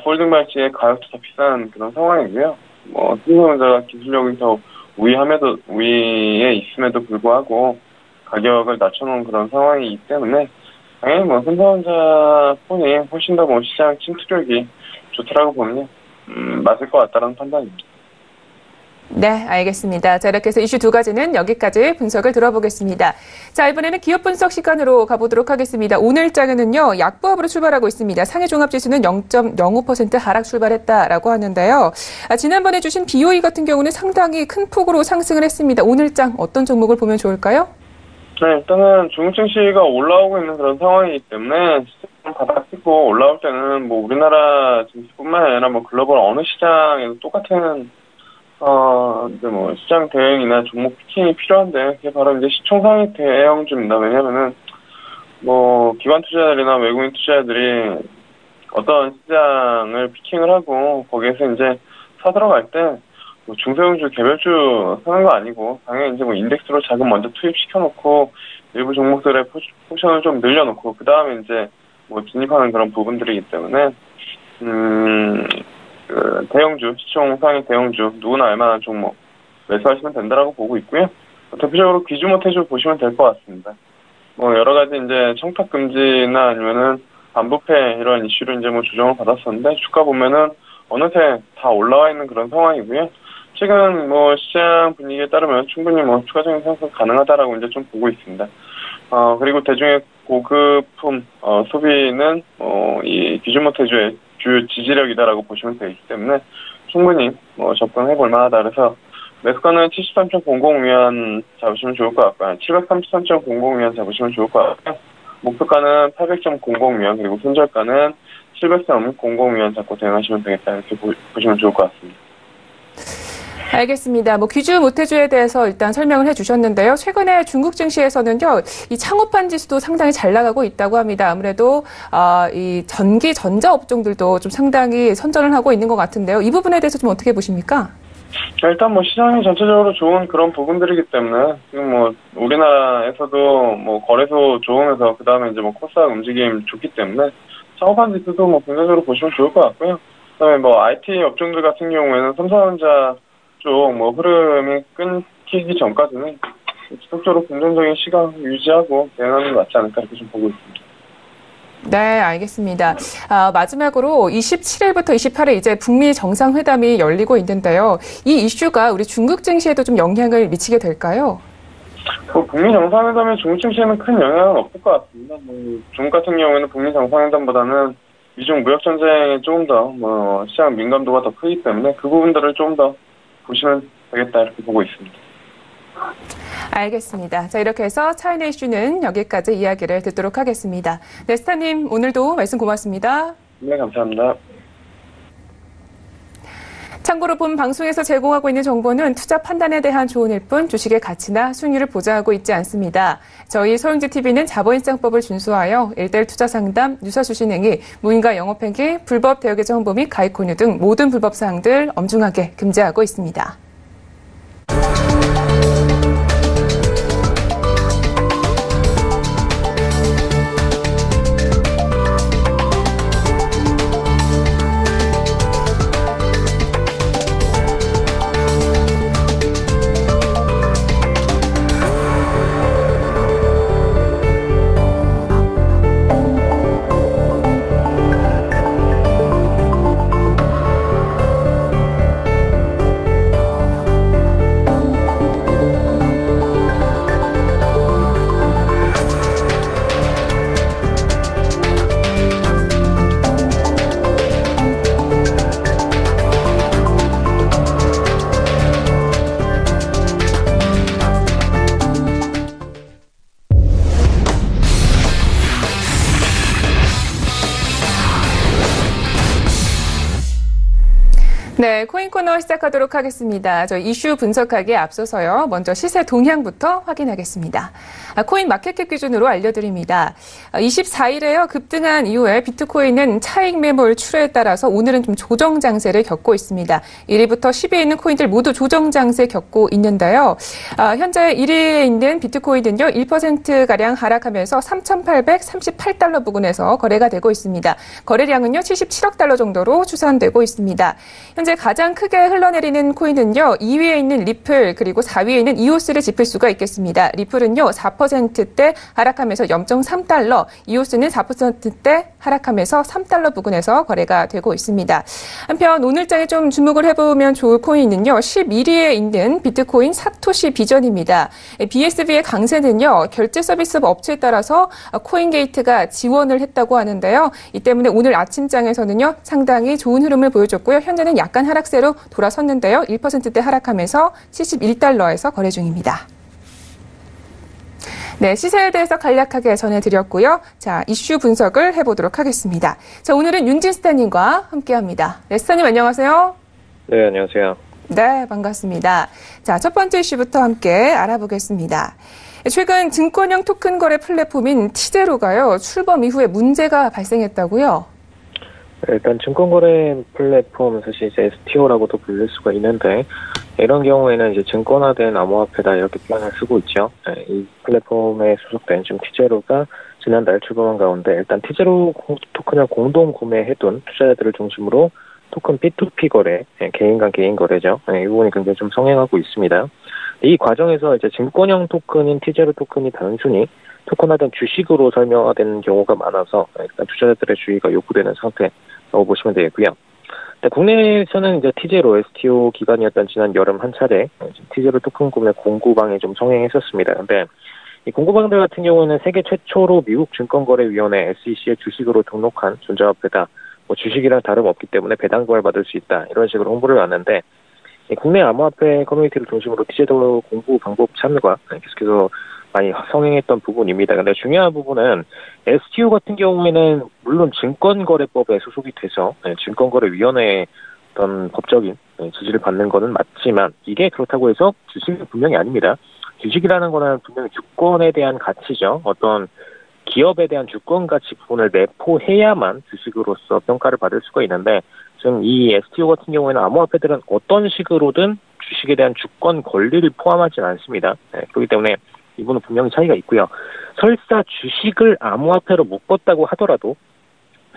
S4: 폴딩 방식의 가격도 더 비싼 그런 상황이고요. 삼성전자가 기술력이 더 위에 있음에도 불구하고 가격을 낮춰놓은 그런 상황이기 때문에 당연히 삼성전자 폰이 훨씬 더 시장 침투력이 좋더라고 보면 맞을 것 같다는 판단입니다.
S2: 네, 알겠습니다. 자, 이렇게 해서 이슈 두 가지는 여기까지 분석을 들어보겠습니다. 자, 이번에는 기업 분석 시간으로 가보도록 하겠습니다. 오늘 장에는요, 약보합으로 출발하고 있습니다. 상해 종합지수는 0.05% 하락 출발했다라고 하는데요. 지난번에 주신 BOE 같은 경우는 상당히 큰 폭으로 상승을 했습니다. 오늘 장 어떤 종목을 보면 좋을까요?
S4: 네, 일단은 중국 증시가 올라오고 있는 그런 상황이기 때문에 바닥 찍고 올라올 때는 우리나라 증시뿐만 아니라 글로벌 어느 시장에도 똑같은 이제 시장 대응이나 종목 피킹이 필요한데, 그게 바로 이제 시총상위 대형주입니다. 왜냐면은 기관 투자자들이나 외국인 투자자들이 어떤 시장을 피킹을 하고 거기에서 이제 사들어갈 때 중소형주 개별주 사는 거 아니고 당연히 이제 인덱스로 자금 먼저 투입시켜놓고 일부 종목들의 포션을 좀 늘려놓고 그 다음에 이제 진입하는 그런 부분들이기 때문에 그 대형주, 시총 상위 대형주 누구나 알만한 종목 매수하시면 된다라고 보고 있고요. 대표적으로 귀주모태주 보시면 될 것 같습니다. 여러 가지 이제 청탁 금지나 아니면은 반부패 이런 이슈로 이제 조정을 받았었는데 주가 보면은 어느새 다 올라와 있는 그런 상황이고요. 최근 시장 분위기에 따르면 충분히 추가적인 상승 가능하다라고 이제 좀 보고 있습니다. 그리고 대중의 고급품 소비는 이 귀주모태주의 주요 지지력이다라고 보시면 되기 때문에 충분히 접근해 볼 만하다. 그래서 매수가는 73.00위안 잡으시면 좋을 것 같고요. 733.00위안 잡으시면 좋을 것 같고요. 목표가는 800.00위안, 그리고 손절가는 700.00위안 잡고 대응하시면 되겠다, 이렇게 보시면 좋을 것 같습니다.
S2: 알겠습니다. 귀주 모태주에 대해서 일단 설명을 해주셨는데요. 최근에 중국 증시에서는요, 이 창업한 지수도 상당히 잘 나가고 있다고 합니다. 아무래도 이 전기 전자 업종들도 좀 상당히 선전을 하고 있는 것 같은데요. 이 부분에 대해서 좀 어떻게 보십니까?
S4: 일단 시장이 전체적으로 좋은 그런 부분들이기 때문에 지금 우리나라에서도 거래소 좋으면서 그 다음에 이제 코스닥 움직임 좋기 때문에 창업한 지수도 긍정적으로 보시면 좋을 것 같고요. 그다음에 IT 업종들 같은 경우에는 삼성전자 쪽 흐름이 끊기기 전까지는 지속적으로 긍정적인 시각 유지하고 대응하는 게 맞지 않을까, 이렇게 좀 보고 있습니다.
S2: 네, 알겠습니다. 마지막으로 27일부터 28일 이제 북미 정상회담이 열리고 있는데요. 이 이슈가 우리 중국 증시에도 좀 영향을 미치게 될까요?
S4: 북미 정상회담에 중국 증시에는 큰 영향은 없을 것 같습니다. 중국 같은 경우에는 북미 정상회담보다는 미중 무역 전쟁에 조금 더 시장 민감도가 더 크기 때문에 그 부분들을 좀 더 보시면 되겠다, 이렇게 보고 있습니다.
S2: 알겠습니다. 자, 이렇게 해서 차이나 이슈는 여기까지 이야기를 듣도록 하겠습니다. 네, 스타님 오늘도 말씀 고맙습니다.
S4: 네, 감사합니다.
S2: 참고로 본 방송에서 제공하고 있는 정보는 투자 판단에 대한 조언일 뿐 주식의 가치나 수익률을 보장하고 있지 않습니다. 저희 서영지TV는 자본시장법을 준수하여 1:1 투자 상담, 유사수신행위, 무인가 영업행위, 불법 대여계정 홍보 및 가입 권유 등 모든 불법 사항들 엄중하게 금지하고 있습니다. 네, 코인 코너 시작하도록 하겠습니다. 저 이슈 분석하기에 앞서서요. 먼저 시세 동향부터 확인하겠습니다. 코인 마켓캡 기준으로 알려드립니다. 24일에요. 급등한 이후에 비트코인은 차익 매물 출회에 따라서 오늘은 좀 조정 장세를 겪고 있습니다. 1위부터 10위에 있는 코인들 모두 조정 장세 겪고 있는데요. 현재 1위에 있는 비트코인은요. 1%가량 하락하면서 3,838달러 부근에서 거래가 되고 있습니다. 거래량은요. 77억 달러 정도로 추산되고 있습니다. 현재 가장 크게 흘러내리는 코인은요. 2위에 있는 리플 그리고 4위에 있는 이오스를 짚을 수가 있겠습니다. 리플은요. 4%대 하락하면서 0.3달러, 이오스는 4%대 하락하면서 3달러 부근에서 거래가 되고 있습니다. 한편 오늘장에 좀 주목을 해보면 좋을 코인은요. 11위에 있는 비트코인 사토시 비전입니다. BSV의 강세는요. 결제 서비스 업체에 따라서 코인게이트가 지원을 했다고 하는데요. 이 때문에 오늘 아침장에서는요. 상당히 좋은 흐름을 보여줬고요. 현재는 약간 하락세로 돌아섰는데요. 1%대 하락하면서 71달러에서 거래 중입니다. 네, 시세에 대해서 간략하게 전해드렸고요. 자, 이슈 분석을 해보도록 하겠습니다. 자, 오늘은 윤진 스타님과 함께합니다. 네, 스타님 안녕하세요.
S5: 네, 안녕하세요.
S2: 네, 반갑습니다. 자, 첫 번째 이슈부터 함께 알아보겠습니다. 최근 증권형 토큰 거래 플랫폼인 티제로가요, 출범 이후에 문제가 발생했다고요?
S5: 일단 증권거래 플랫폼 사실 이제 STO라고도 불릴 수가 있는데 이런 경우에는 이제 증권화된 암호화폐다 이렇게 표현을 쓰고 있죠. 이 플랫폼에 소속된 지금 티제로가 지난달 출범한 가운데 일단 티제로 토큰을 공동 구매해둔 투자자들을 중심으로 토큰 P2P 거래, 개인 간 개인 거래죠. 이 부분이 굉장히 좀 성행하고 있습니다. 이 과정에서 이제 증권형 토큰인 티제로 토큰이 단순히 토큰화된 주식으로 설명화되는 경우가 많아서 일단 투자자들의 주의가 요구되는 상태라고 보시면 되겠고요. 국내에서는 이제 티제로 STO 기간이었던 지난 여름 한 차례 티제로 토큰 구매 공구방이 좀 성행했었습니다. 그런데 이 공구방들 같은 경우는 세계 최초로 미국 증권거래위원회 SEC에 주식으로 등록한 전자화폐다. 뭐 주식이랑 다름없기 때문에 배당금을 받을 수 있다. 이런 식으로 홍보를 놨는데 국내 암호화폐 커뮤니티를 중심으로 티제로 공부 방법 참여가 계속해서 많이 성행했던 부분입니다. 근데 중요한 부분은 STO 같은 경우에는 물론 증권거래법에 소속이 돼서 증권거래위원회의 어떤 법적인 지지를 받는 것은 맞지만 이게 그렇다고 해서 주식은 분명히 아닙니다. 주식이라는 거는 분명히 주권에 대한 가치죠. 어떤 기업에 대한 주권 가치 부분을 내포해야만 주식으로서 평가를 받을 수가 있는데 지금 이 STO 같은 경우에는 암호화폐들은 어떤 식으로든 주식에 대한 주권 권리를 포함하지 않습니다. 그렇기 때문에 이 부분은 분명히 차이가 있고요. 설사 주식을 암호화폐로 묶었다고 하더라도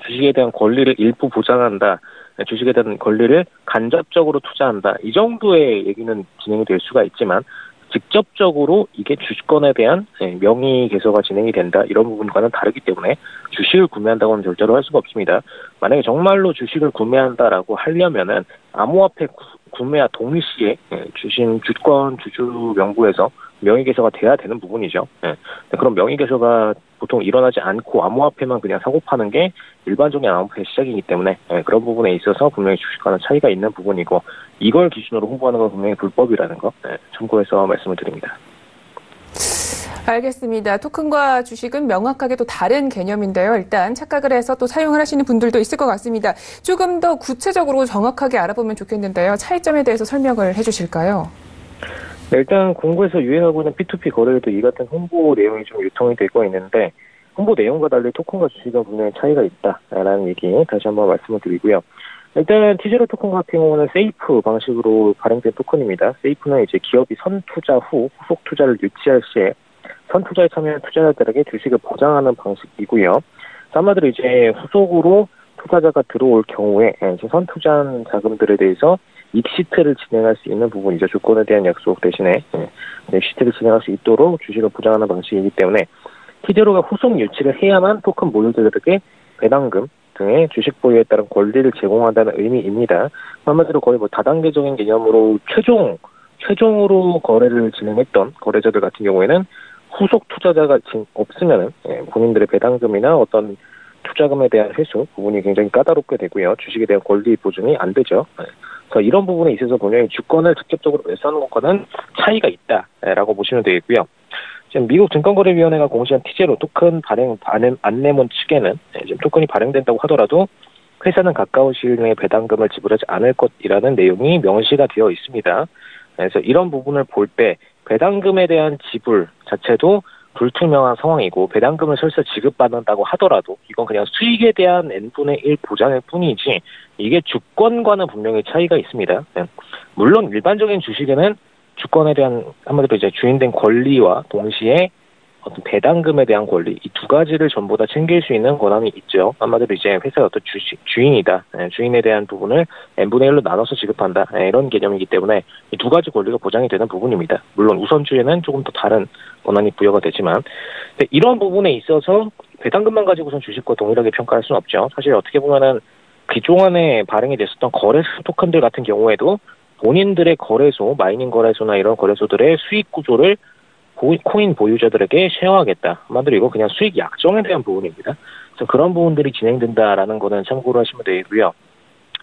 S5: 주식에 대한 권리를 일부 보장한다. 주식에 대한 권리를 간접적으로 투자한다. 이 정도의 얘기는 진행이 될 수가 있지만 직접적으로 이게 주식권에 대한 명의 개설가 진행이 된다. 이런 부분과는 다르기 때문에 주식을 구매한다고는 절대로 할 수가 없습니다. 만약에 정말로 주식을 구매한다라고 하려면은 암호화폐 구매와 동시에 주권 주주 명부에서 명의 개설가 돼야 되는 부분이죠. 그런 명의 개설가 보통 일어나지 않고 암호화폐만 그냥 사고 파는 게 일반적인 암호화폐 시작이기 때문에 그런 부분에 있어서 분명히 주식과는 차이가 있는 부분이고 이걸 기준으로 홍보하는 건 분명히 불법이라는 거 참고해서 말씀을 드립니다.
S2: 알겠습니다. 토큰과 주식은 명확하게 또 다른 개념인데요. 일단 착각을 해서 또 사용을 하시는 분들도 있을 것 같습니다. 조금 더 구체적으로 정확하게 알아보면 좋겠는데요. 차이점에 대해서 설명을 해주실까요?
S5: 네, 일단 공구에서 유행하고 있는 P2P 거래에도 이 같은 홍보 내용이 좀 유통이 되고 있는데 홍보 내용과 달리 토큰과 주식은 분명히 차이가 있다라는 얘기 다시 한번 말씀을 드리고요. 일단 티제로 토큰 같은 경우는 세이프 방식으로 발행된 토큰입니다. 세이프는 이제 기업이 선투자 후 후속 투자를 유치할 시에 선투자에 참여한 투자자들에게 주식을 보장하는 방식이고요. 한마디로 이제 후속으로 투자자가 들어올 경우에 이제 선투자한 자금들에 대해서 익시트를 진행할 수 있는 부분이죠. 주권에 대한 약속 대신에 익시트를 진행할 수 있도록 주식을 보장하는 방식이기 때문에 티제로가 후속 유치를 해야만 토큰 보유자들에게 배당금 등의 주식 보유에 따른 권리를 제공한다는 의미입니다. 한마디로 거의 뭐 다단계적인 개념으로 최종으로 거래를 진행했던 거래자들 같은 경우에는 후속 투자자가 없으면은 본인들의 배당금이나 어떤 투자금에 대한 회수 부분이 굉장히 까다롭게 되고요. 주식에 대한 권리 보증이 안 되죠. 그래서 이런 부분에 있어서 분명히 주권을 직접적으로 외수하는 것과는 차이가 있다라고 보시면 되겠고요. 지금 미국 증권거래위원회가 공시한 티제로 토큰 발행 안내문 측에는 지금 토큰이 발행된다고 하더라도 회사는 가까운 시일 내에 배당금을 지불하지 않을 것이라는 내용이 명시가 되어 있습니다. 그래서 이런 부분을 볼 때 배당금에 대한 지불 자체도 불투명한 상황이고 배당금을 설사 지급받는다고 하더라도 이건 그냥 수익에 대한 n분의 1 보장일 뿐이지 이게 주권과는 분명히 차이가 있습니다. 물론 일반적인 주식에는 주권에 대한 한마디로 이제 주인된 권리와 동시에 어떤 배당금에 대한 권리 이 두 가지를 전부 다 챙길 수 있는 권한이 있죠. 한마디로 이제 회사의 어떤 주인이다. 주인에 대한 부분을 n분의 1로 나눠서 지급한다. 이런 개념이기 때문에 이 두 가지 권리가 보장이 되는 부분입니다. 물론 우선주에는 조금 더 다른 권한이 부여가 되지만 이런 부분에 있어서 배당금만 가지고선 주식과 동일하게 평가할 수는 없죠. 사실 어떻게 보면은 그동안에 발행이 됐었던 거래소 토큰들 같은 경우에도 본인들의 거래소, 마이닝 거래소나 이런 거래소들의 수익 구조를 코인 보유자들에게 쉐어하겠다. 한마디로 이거 그냥 수익 약정에 대한 부분입니다. 그래서 그런 부분들이 진행된다라는 거는 참고로 하시면 되고요.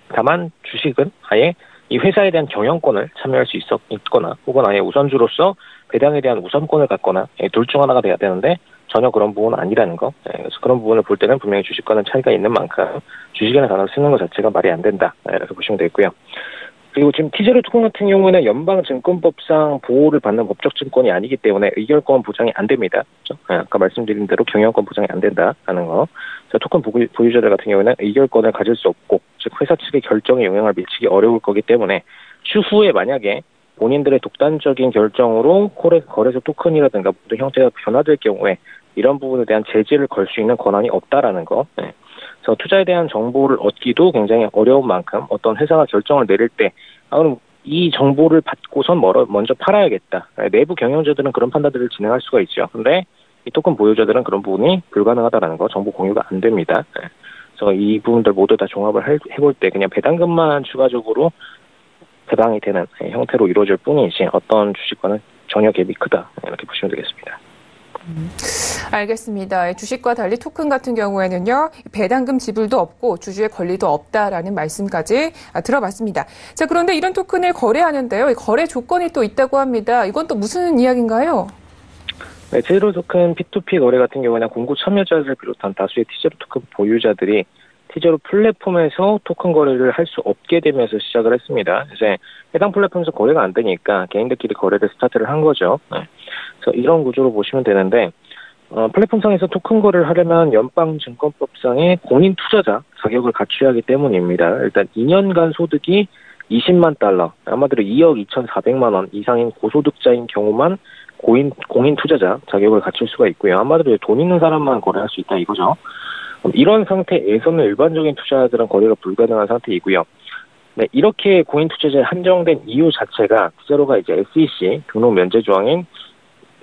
S5: 다만 주식은 아예 이 회사에 대한 경영권을 참여할 수 있거나 혹은 아예 우선주로서 배당에 대한 우선권을 갖거나 둘 중 하나가 돼야 되는데 전혀 그런 부분은 아니라는 거. 그래서 그런 부분을 볼 때는 분명히 주식과는 차이가 있는 만큼 주식이라는 단어를 쓰는 것 자체가 말이 안 된다. 이렇게 보시면 되고요. 그리고 지금 티제로 토큰 같은 경우에는 연방증권법상 보호를 받는 법적 증권이 아니기 때문에 의결권 보장이 안 됩니다. 그렇죠? 아까 말씀드린 대로 경영권 보장이 안 된다라는 거. 그래서 토큰 보유자들 같은 경우에는 의결권을 가질 수 없고, 즉 회사 측의 결정에 영향을 미치기 어려울 거기 때문에 추후에 만약에 본인들의 독단적인 결정으로 거래소 토큰이라든가 모든 형태가 변화될 경우에 이런 부분에 대한 제재를 걸 수 있는 권한이 없다라는 거. 그래서 투자에 대한 정보를 얻기도 굉장히 어려운 만큼 어떤 회사가 결정을 내릴 때 그럼 이 정보를 받고선 먼저 팔아야겠다. 내부 경영자들은 그런 판단들을 진행할 수가 있죠. 근데 이 토큰 보유자들은 그런 부분이 불가능하다는 거, 정보 공유가 안 됩니다. 그래서 이 부분들 모두 다 종합을 해볼 때 그냥 배당금만 추가적으로 배당이 되는 형태로 이루어질 뿐이지 어떤 주식과는 전혀 갭이 크다. 이렇게 보시면 되겠습니다.
S2: 알겠습니다. 주식과 달리 토큰 같은 경우에는요, 배당금 지불도 없고 주주의 권리도 없다라는 말씀까지 들어봤습니다. 자, 그런데 이런 토큰을 거래하는데요, 거래 조건이 또 있다고 합니다. 이건 또 무슨 이야기인가요?
S5: 네, 제로 토큰 P2P 거래 같은 경우는 공고 참여자를 비롯한 다수의 티제로 토큰 보유자들이 티제로 플랫폼에서 토큰 거래를 할 수 없게 되면서 시작을 했습니다. 이제 해당 플랫폼에서 거래가 안 되니까 개인들끼리 거래를 스타트를 한 거죠. 그래서 이런 구조로 보시면 되는데 플랫폼상에서 토큰 거래를 하려면 연방증권법상의 공인 투자자 자격을 갖춰야 하기 때문입니다. 일단 2년간 소득이 20만 달러, 아마도 2억 2,400만 원 이상인 고소득자인 경우만 공인 투자자 자격을 갖출 수가 있고요. 아마도 돈 있는 사람만 거래할 수 있다 이거죠. 이런 상태에서는 일반적인 투자자들은 거래가 불가능한 상태이고요. 네, 이렇게 공인 투자자에 한정된 이유 자체가 티제로가 이제 SEC 등록 면제 조항인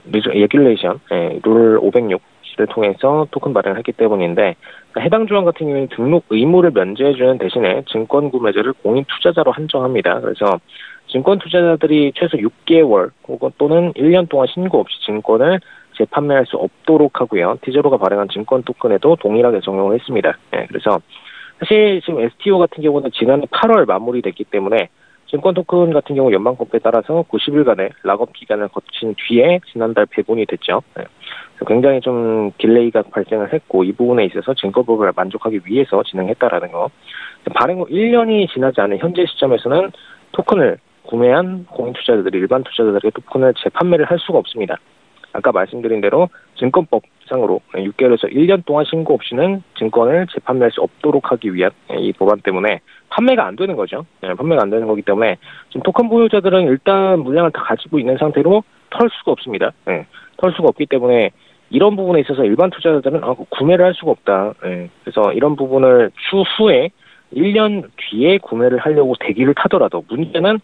S5: 레귤레이션 룰 506를 통해서 토큰 발행을 했기 때문인데 해당 조항 같은 경우에는 등록 의무를 면제해주는 대신에 증권 구매자를 공인 투자자로 한정합니다. 그래서 증권 투자자들이 최소 6개월 혹은 또는 1년 동안 신고 없이 증권을 재판매할 수 없도록 하고요. 티제로가 발행한 증권 토큰에도 동일하게 적용을 했습니다. 그래서 사실 지금 STO 같은 경우는 지난해 8월 마무리됐기 때문에 증권 토큰 같은 경우 연방법에 따라서 90일간의 락업 기간을 거친 뒤에 지난달 배분이 됐죠. 그래서 굉장히 좀 딜레이가 발생을 했고 이 부분에 있어서 증권법을 만족하기 위해서 진행했다라는 거. 발행 후 1년이 지나지 않은 현재 시점에서는 토큰을 구매한 공인 투자자들이 일반 투자자들에게 토큰을 재판매를 할 수가 없습니다. 아까 말씀드린 대로 증권법상으로 6개월에서 1년 동안 신고 없이는 증권을 재판매할 수 없도록 하기 위한 이 법안 때문에 판매가 안 되는 거죠. 판매가 안 되는 거기 때문에 지금 토큰 보유자들은 일단 물량을 다 가지고 있는 상태로 털 수가 없습니다. 털 수가 없기 때문에 이런 부분에 있어서 일반 투자자들은 구매를 할 수가 없다. 그래서 이런 부분을 추후에 1년 뒤에 구매를 하려고 대기를 타더라도 문제는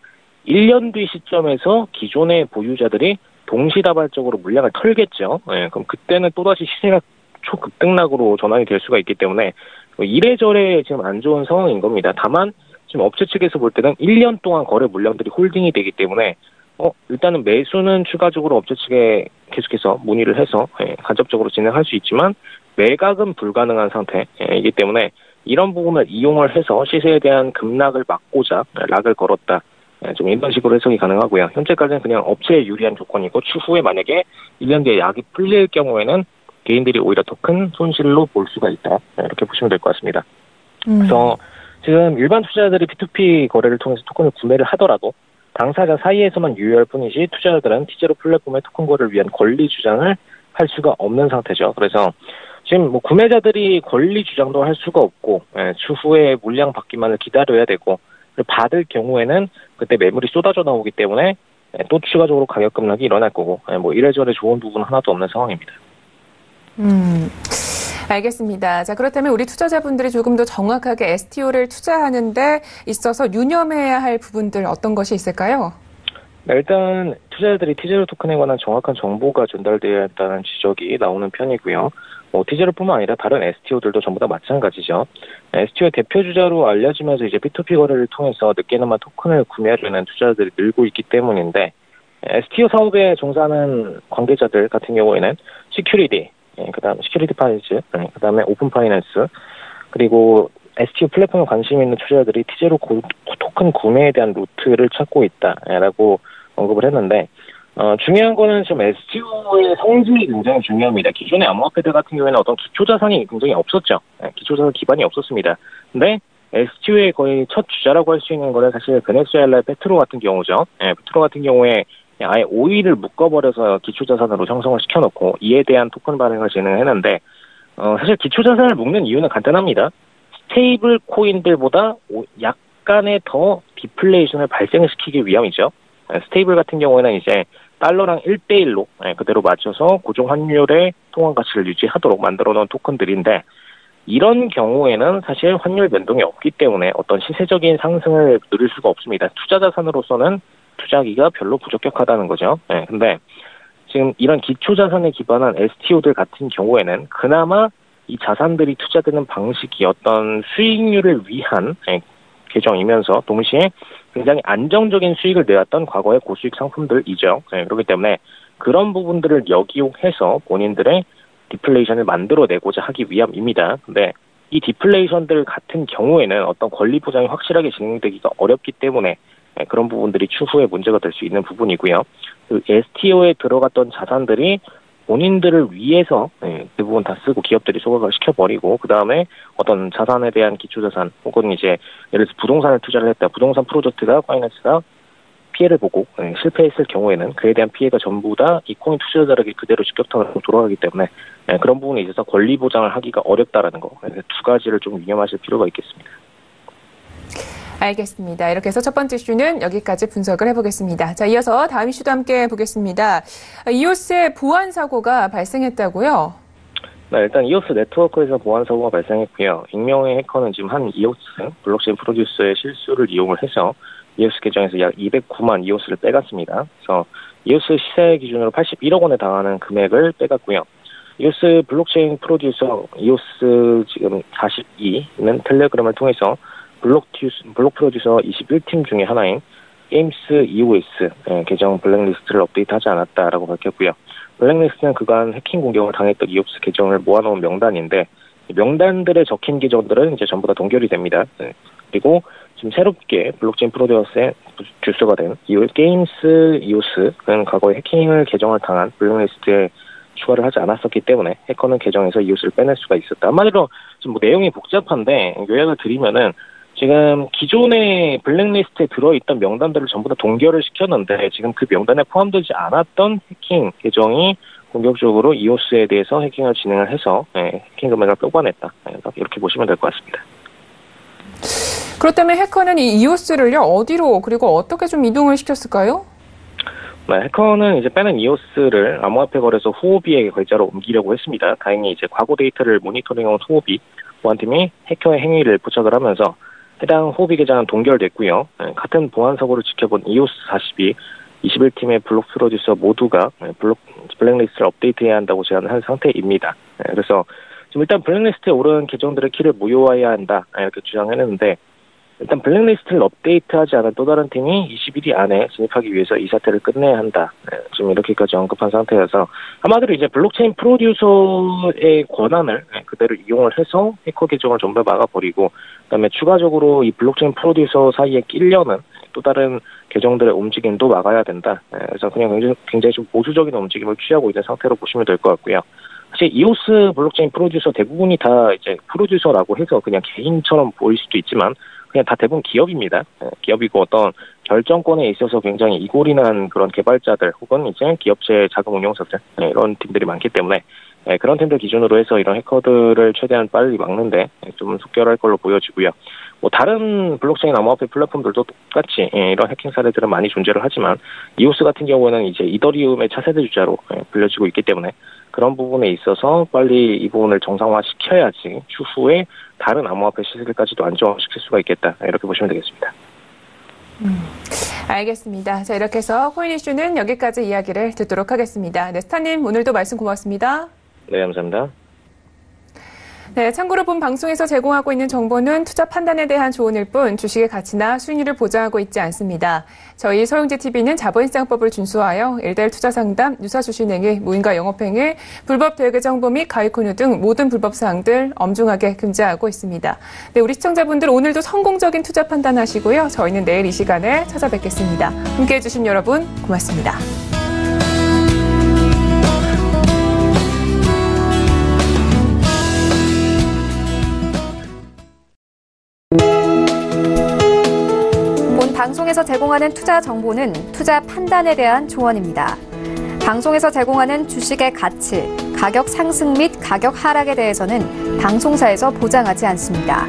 S5: 1년 뒤 시점에서 기존의 보유자들이 동시다발적으로 물량을 털겠죠. 그럼 그때는 또다시 시세가 초급등락으로 전환이 될 수가 있기 때문에 이래저래 지금 안 좋은 상황인 겁니다. 다만 지금 업체 측에서 볼 때는 1년 동안 거래 물량들이 홀딩이 되기 때문에 일단은 매수는 추가적으로 업체 측에 계속해서 문의를 해서 간접적으로 진행할 수 있지만 매각은 불가능한 상태이기 때문에 이런 부분을 이용을 해서 시세에 대한 급락을 막고자 락을 걸었다. 좀 이런 식으로 해석이 가능하고요. 현재까지는 그냥 업체에 유리한 조건이고 추후에 만약에 1년 뒤에 약이 풀릴 경우에는 개인들이 오히려 더 큰 손실로 볼 수가 있다. 이렇게 보시면 될 것 같습니다. 그래서 지금 일반 투자자들이 P2P 거래를 통해서 토큰을 구매를 하더라도 당사자 사이에서만 유효할 뿐이지 투자자들은 티제로 플랫폼의 토큰 거래를 위한 권리 주장을 할 수가 없는 상태죠. 그래서 지금 뭐 구매자들이 권리 주장도 할 수가 없고 추후에 물량 받기만을 기다려야 되고 받을 경우에는 그때 매물이 쏟아져 나오기 때문에 또 추가적으로 가격 급락이 일어날 거고 뭐 이래저래 좋은 부분 하나도 없는 상황입니다.
S2: 알겠습니다. 자, 그렇다면 우리 투자자분들이 조금 더 정확하게 STO를 투자하는 데 있어서 유념해야 할 부분들 어떤 것이 있을까요?
S5: 일단 투자자들이 티제로 토큰에 관한 정확한 정보가 전달되어야 한다는 지적이 나오는 편이고요. 티제로뿐만 아니라 다른 STO들도 전부 다 마찬가지죠. STO의 대표주자로 알려지면서 이제 P2P 거래를 통해서 늦게나마 토큰을 구매하려는 투자자들이 늘고 있기 때문인데 STO 사업에 종사하는 관계자들 같은 경우에는 시큐리티, 그다음 시큐리티 파이즈, 그다음에 오픈 파이낸스, 그리고 STO 플랫폼에 관심 있는 투자자들이 티제로 토큰 구매에 대한 루트를 찾고 있다라고 언급을 했는데 중요한 거는 지금 STO의 성질이 굉장히 중요합니다. 기존의 암호화폐들 같은 경우에는 어떤 기초자산이 굉장히 없었죠. 기초자산 기반이 없었습니다. 근데 STO의 거의 첫 주자라고 할 수 있는 거는 사실 베네수엘라의 페트로 같은 경우죠. 페트로 같은 경우에 아예 오일을 묶어버려서 기초자산으로 형성을 시켜놓고 이에 대한 토큰 발행을 진행했는데 사실 기초자산을 묶는 이유는 간단합니다. 스테이블 코인들보다 약간의 더 디플레이션을 발생시키기 위함이죠. 스테이블 같은 경우에는 이제 달러랑 1대1로 그대로 맞춰서 고정 환율의 통화 가치를 유지하도록 만들어 놓은 토큰들인데 이런 경우에는 사실 환율 변동이 없기 때문에 어떤 시세적인 상승을 누릴 수가 없습니다. 투자 자산으로서는 투자하기가 별로 부적격하다는 거죠. 근데 지금 이런 기초 자산에 기반한 STO들 같은 경우에는 그나마 이 자산들이 투자되는 방식이 어떤 수익률을 위한 계정이면서 동시에 굉장히 안정적인 수익을 내왔던 과거의 고수익 상품들이죠. 그렇기 때문에 그런 부분들을 역이용해서 본인들의 디플레이션을 만들어내고자 하기 위함입니다. 근데 이 디플레이션들 같은 경우에는 어떤 권리 보장이 확실하게 진행되기가 어렵기 때문에 그런 부분들이 추후에 문제가 될 수 있는 부분이고요. 그 STO에 들어갔던 자산들이 본인들을 위해서 대부분 다 쓰고 기업들이 소각을 시켜버리고 그 다음에 어떤 자산에 대한 기초자산 혹은 이제 예를 들어서 부동산을 투자를 했다. 부동산 프로젝트가 파이낸스가 피해를 보고 실패했을 경우에는 그에 대한 피해가 전부 다 이 코인 투자자에게 그대로 직격탄으로 돌아가기 때문에 그런 부분에 있어서 권리 보장을 하기가 어렵다라는 거. 두 가지를 좀 유념하실 필요가 있겠습니다.
S2: 알겠습니다. 이렇게 해서 첫 번째 이슈는 여기까지 분석을 해보겠습니다. 자, 이어서 다음 이슈도 함께 보겠습니다. 이오스의 보안 사고가 발생했다고요?
S5: 네, 일단 이오스 네트워크에서 보안 사고가 발생했고요. 익명의 해커는 지금 한 이오스 블록체인 프로듀서의 실수를 이용을 해서 이오스 계정에서 약 209만 이오스를 빼갔습니다. 그래서 이오스 시세 기준으로 81억 원에 달하는 금액을 빼갔고요. 이오스 블록체인 프로듀서 이오스 지금 42는 텔레그램을 통해서 블록 프로듀서 21팀 중에 하나인 게임스 EOS 계정 블랙리스트를 업데이트하지 않았다라고 밝혔고요. 블랙리스트는 그간 해킹 공격을 당했던 이오스 계정을 모아놓은 명단인데 명단들에 적힌 계정들은 이제 전부 다 동결이 됩니다. 그리고 지금 새롭게 블록체인 프로듀서의 주소가 된 게임스 EOS는 과거에 해킹을 계정을 당한 블랙리스트에 추가를 하지 않았었기 때문에 해커는 계정에서 이오스를 빼낼 수가 있었다. 한마디로 지금 뭐 내용이 복잡한데 요약을 드리면은 지금 기존의 블랙리스트에 들어있던 명단들을 전부 다 동결을 시켰는데 지금 그 명단에 포함되지 않았던 해킹 계정이 공격적으로 이오스에 대해서 해킹을 진행을 해서 해킹 금액을 뽑아냈다. 이렇게 보시면 될 것 같습니다.
S2: 그렇다면 해커는 이 이오스를요 어디로 그리고 어떻게 좀 이동을 시켰을까요?
S5: 네, 해커는 이제 빼낸 이오스를 암호화폐 거래소 후오비의 계좌로 옮기려고 했습니다. 다행히 이제 과거 데이터를 모니터링한 후오비 보안팀이 해커의 행위를 포착을 하면서 해당 후오비 계좌는 동결됐고요. 같은 보안 사고를 지켜본 이오스 42, 21팀의 블록 프로듀서 모두가 블랙리스트를 업데이트해야 한다고 제안을 한 상태입니다. 그래서 지금 일단 블랙리스트에 오른 계정들의 키를 무효화해야 한다 이렇게 주장했는데 일단 블랙리스트를 업데이트하지 않은 또 다른 팀이 20일 안에 진입하기 위해서 이 사태를 끝내야 한다. 지금 이렇게까지 언급한 상태여서 한마디로 이제 블록체인 프로듀서의 권한을 그대로 이용을 해서 해커 계정을 전부 막아버리고 그다음에 추가적으로 이 블록체인 프로듀서 사이에 끼려는 또 다른 계정들의 움직임도 막아야 된다. 그래서 그냥 굉장히 좀 보수적인 움직임을 취하고 있는 상태로 보시면 될 것 같고요. 사실 이오스 블록체인 프로듀서 대부분이 다 이제 프로듀서라고 해서 그냥 개인처럼 보일 수도 있지만 그냥 다 대부분 기업입니다. 기업이고 어떤 결정권에 있어서 굉장히 이골인한 그런 개발자들 혹은 이제 기업체 자금 운용사들 이런 팀들이 많기 때문에 그런 팀들 기준으로 해서 이런 해커들을 최대한 빨리 막는데 좀 속결할 걸로 보여지고요. 뭐 다른 블록체인 암호화폐 플랫폼들도 똑같이 이런 해킹 사례들은 많이 존재를 하지만 이오스 같은 경우에는 이제 이더리움의 차세대 주자로 불려지고 있기 때문에 그런 부분에 있어서 빨리 이 부분을 정상화시켜야지 추후에 다른 암호화폐 시세까지도 안정화시킬 수가 있겠다. 이렇게 보시면 되겠습니다.
S2: 알겠습니다. 자, 이렇게 해서 코인 이슈는 여기까지 이야기를 듣도록 하겠습니다. 네, 스타님 오늘도 말씀 고맙습니다.
S5: 네, 감사합니다.
S2: 네, 참고로 본 방송에서 제공하고 있는 정보는 투자 판단에 대한 조언일 뿐 주식의 가치나 수익률을 보장하고 있지 않습니다. 저희 서영재TV는 자본시장법을 준수하여 일대일 투자 상담, 유사 주식행위, 무인가 영업행위, 불법 대외 정보 및 가입권유 등 모든 불법 사항들 엄중하게 금지하고 있습니다. 네, 우리 시청자분들 오늘도 성공적인 투자 판단하시고요. 저희는 내일 이 시간에 찾아뵙겠습니다. 함께해 주신 여러분 고맙습니다.
S1: 방송에서 제공하는 투자 정보는 투자 판단에 대한 조언입니다. 방송에서 제공하는 주식의 가치, 가격 상승 및 가격 하락에 대해서는 방송사에서 보장하지 않습니다.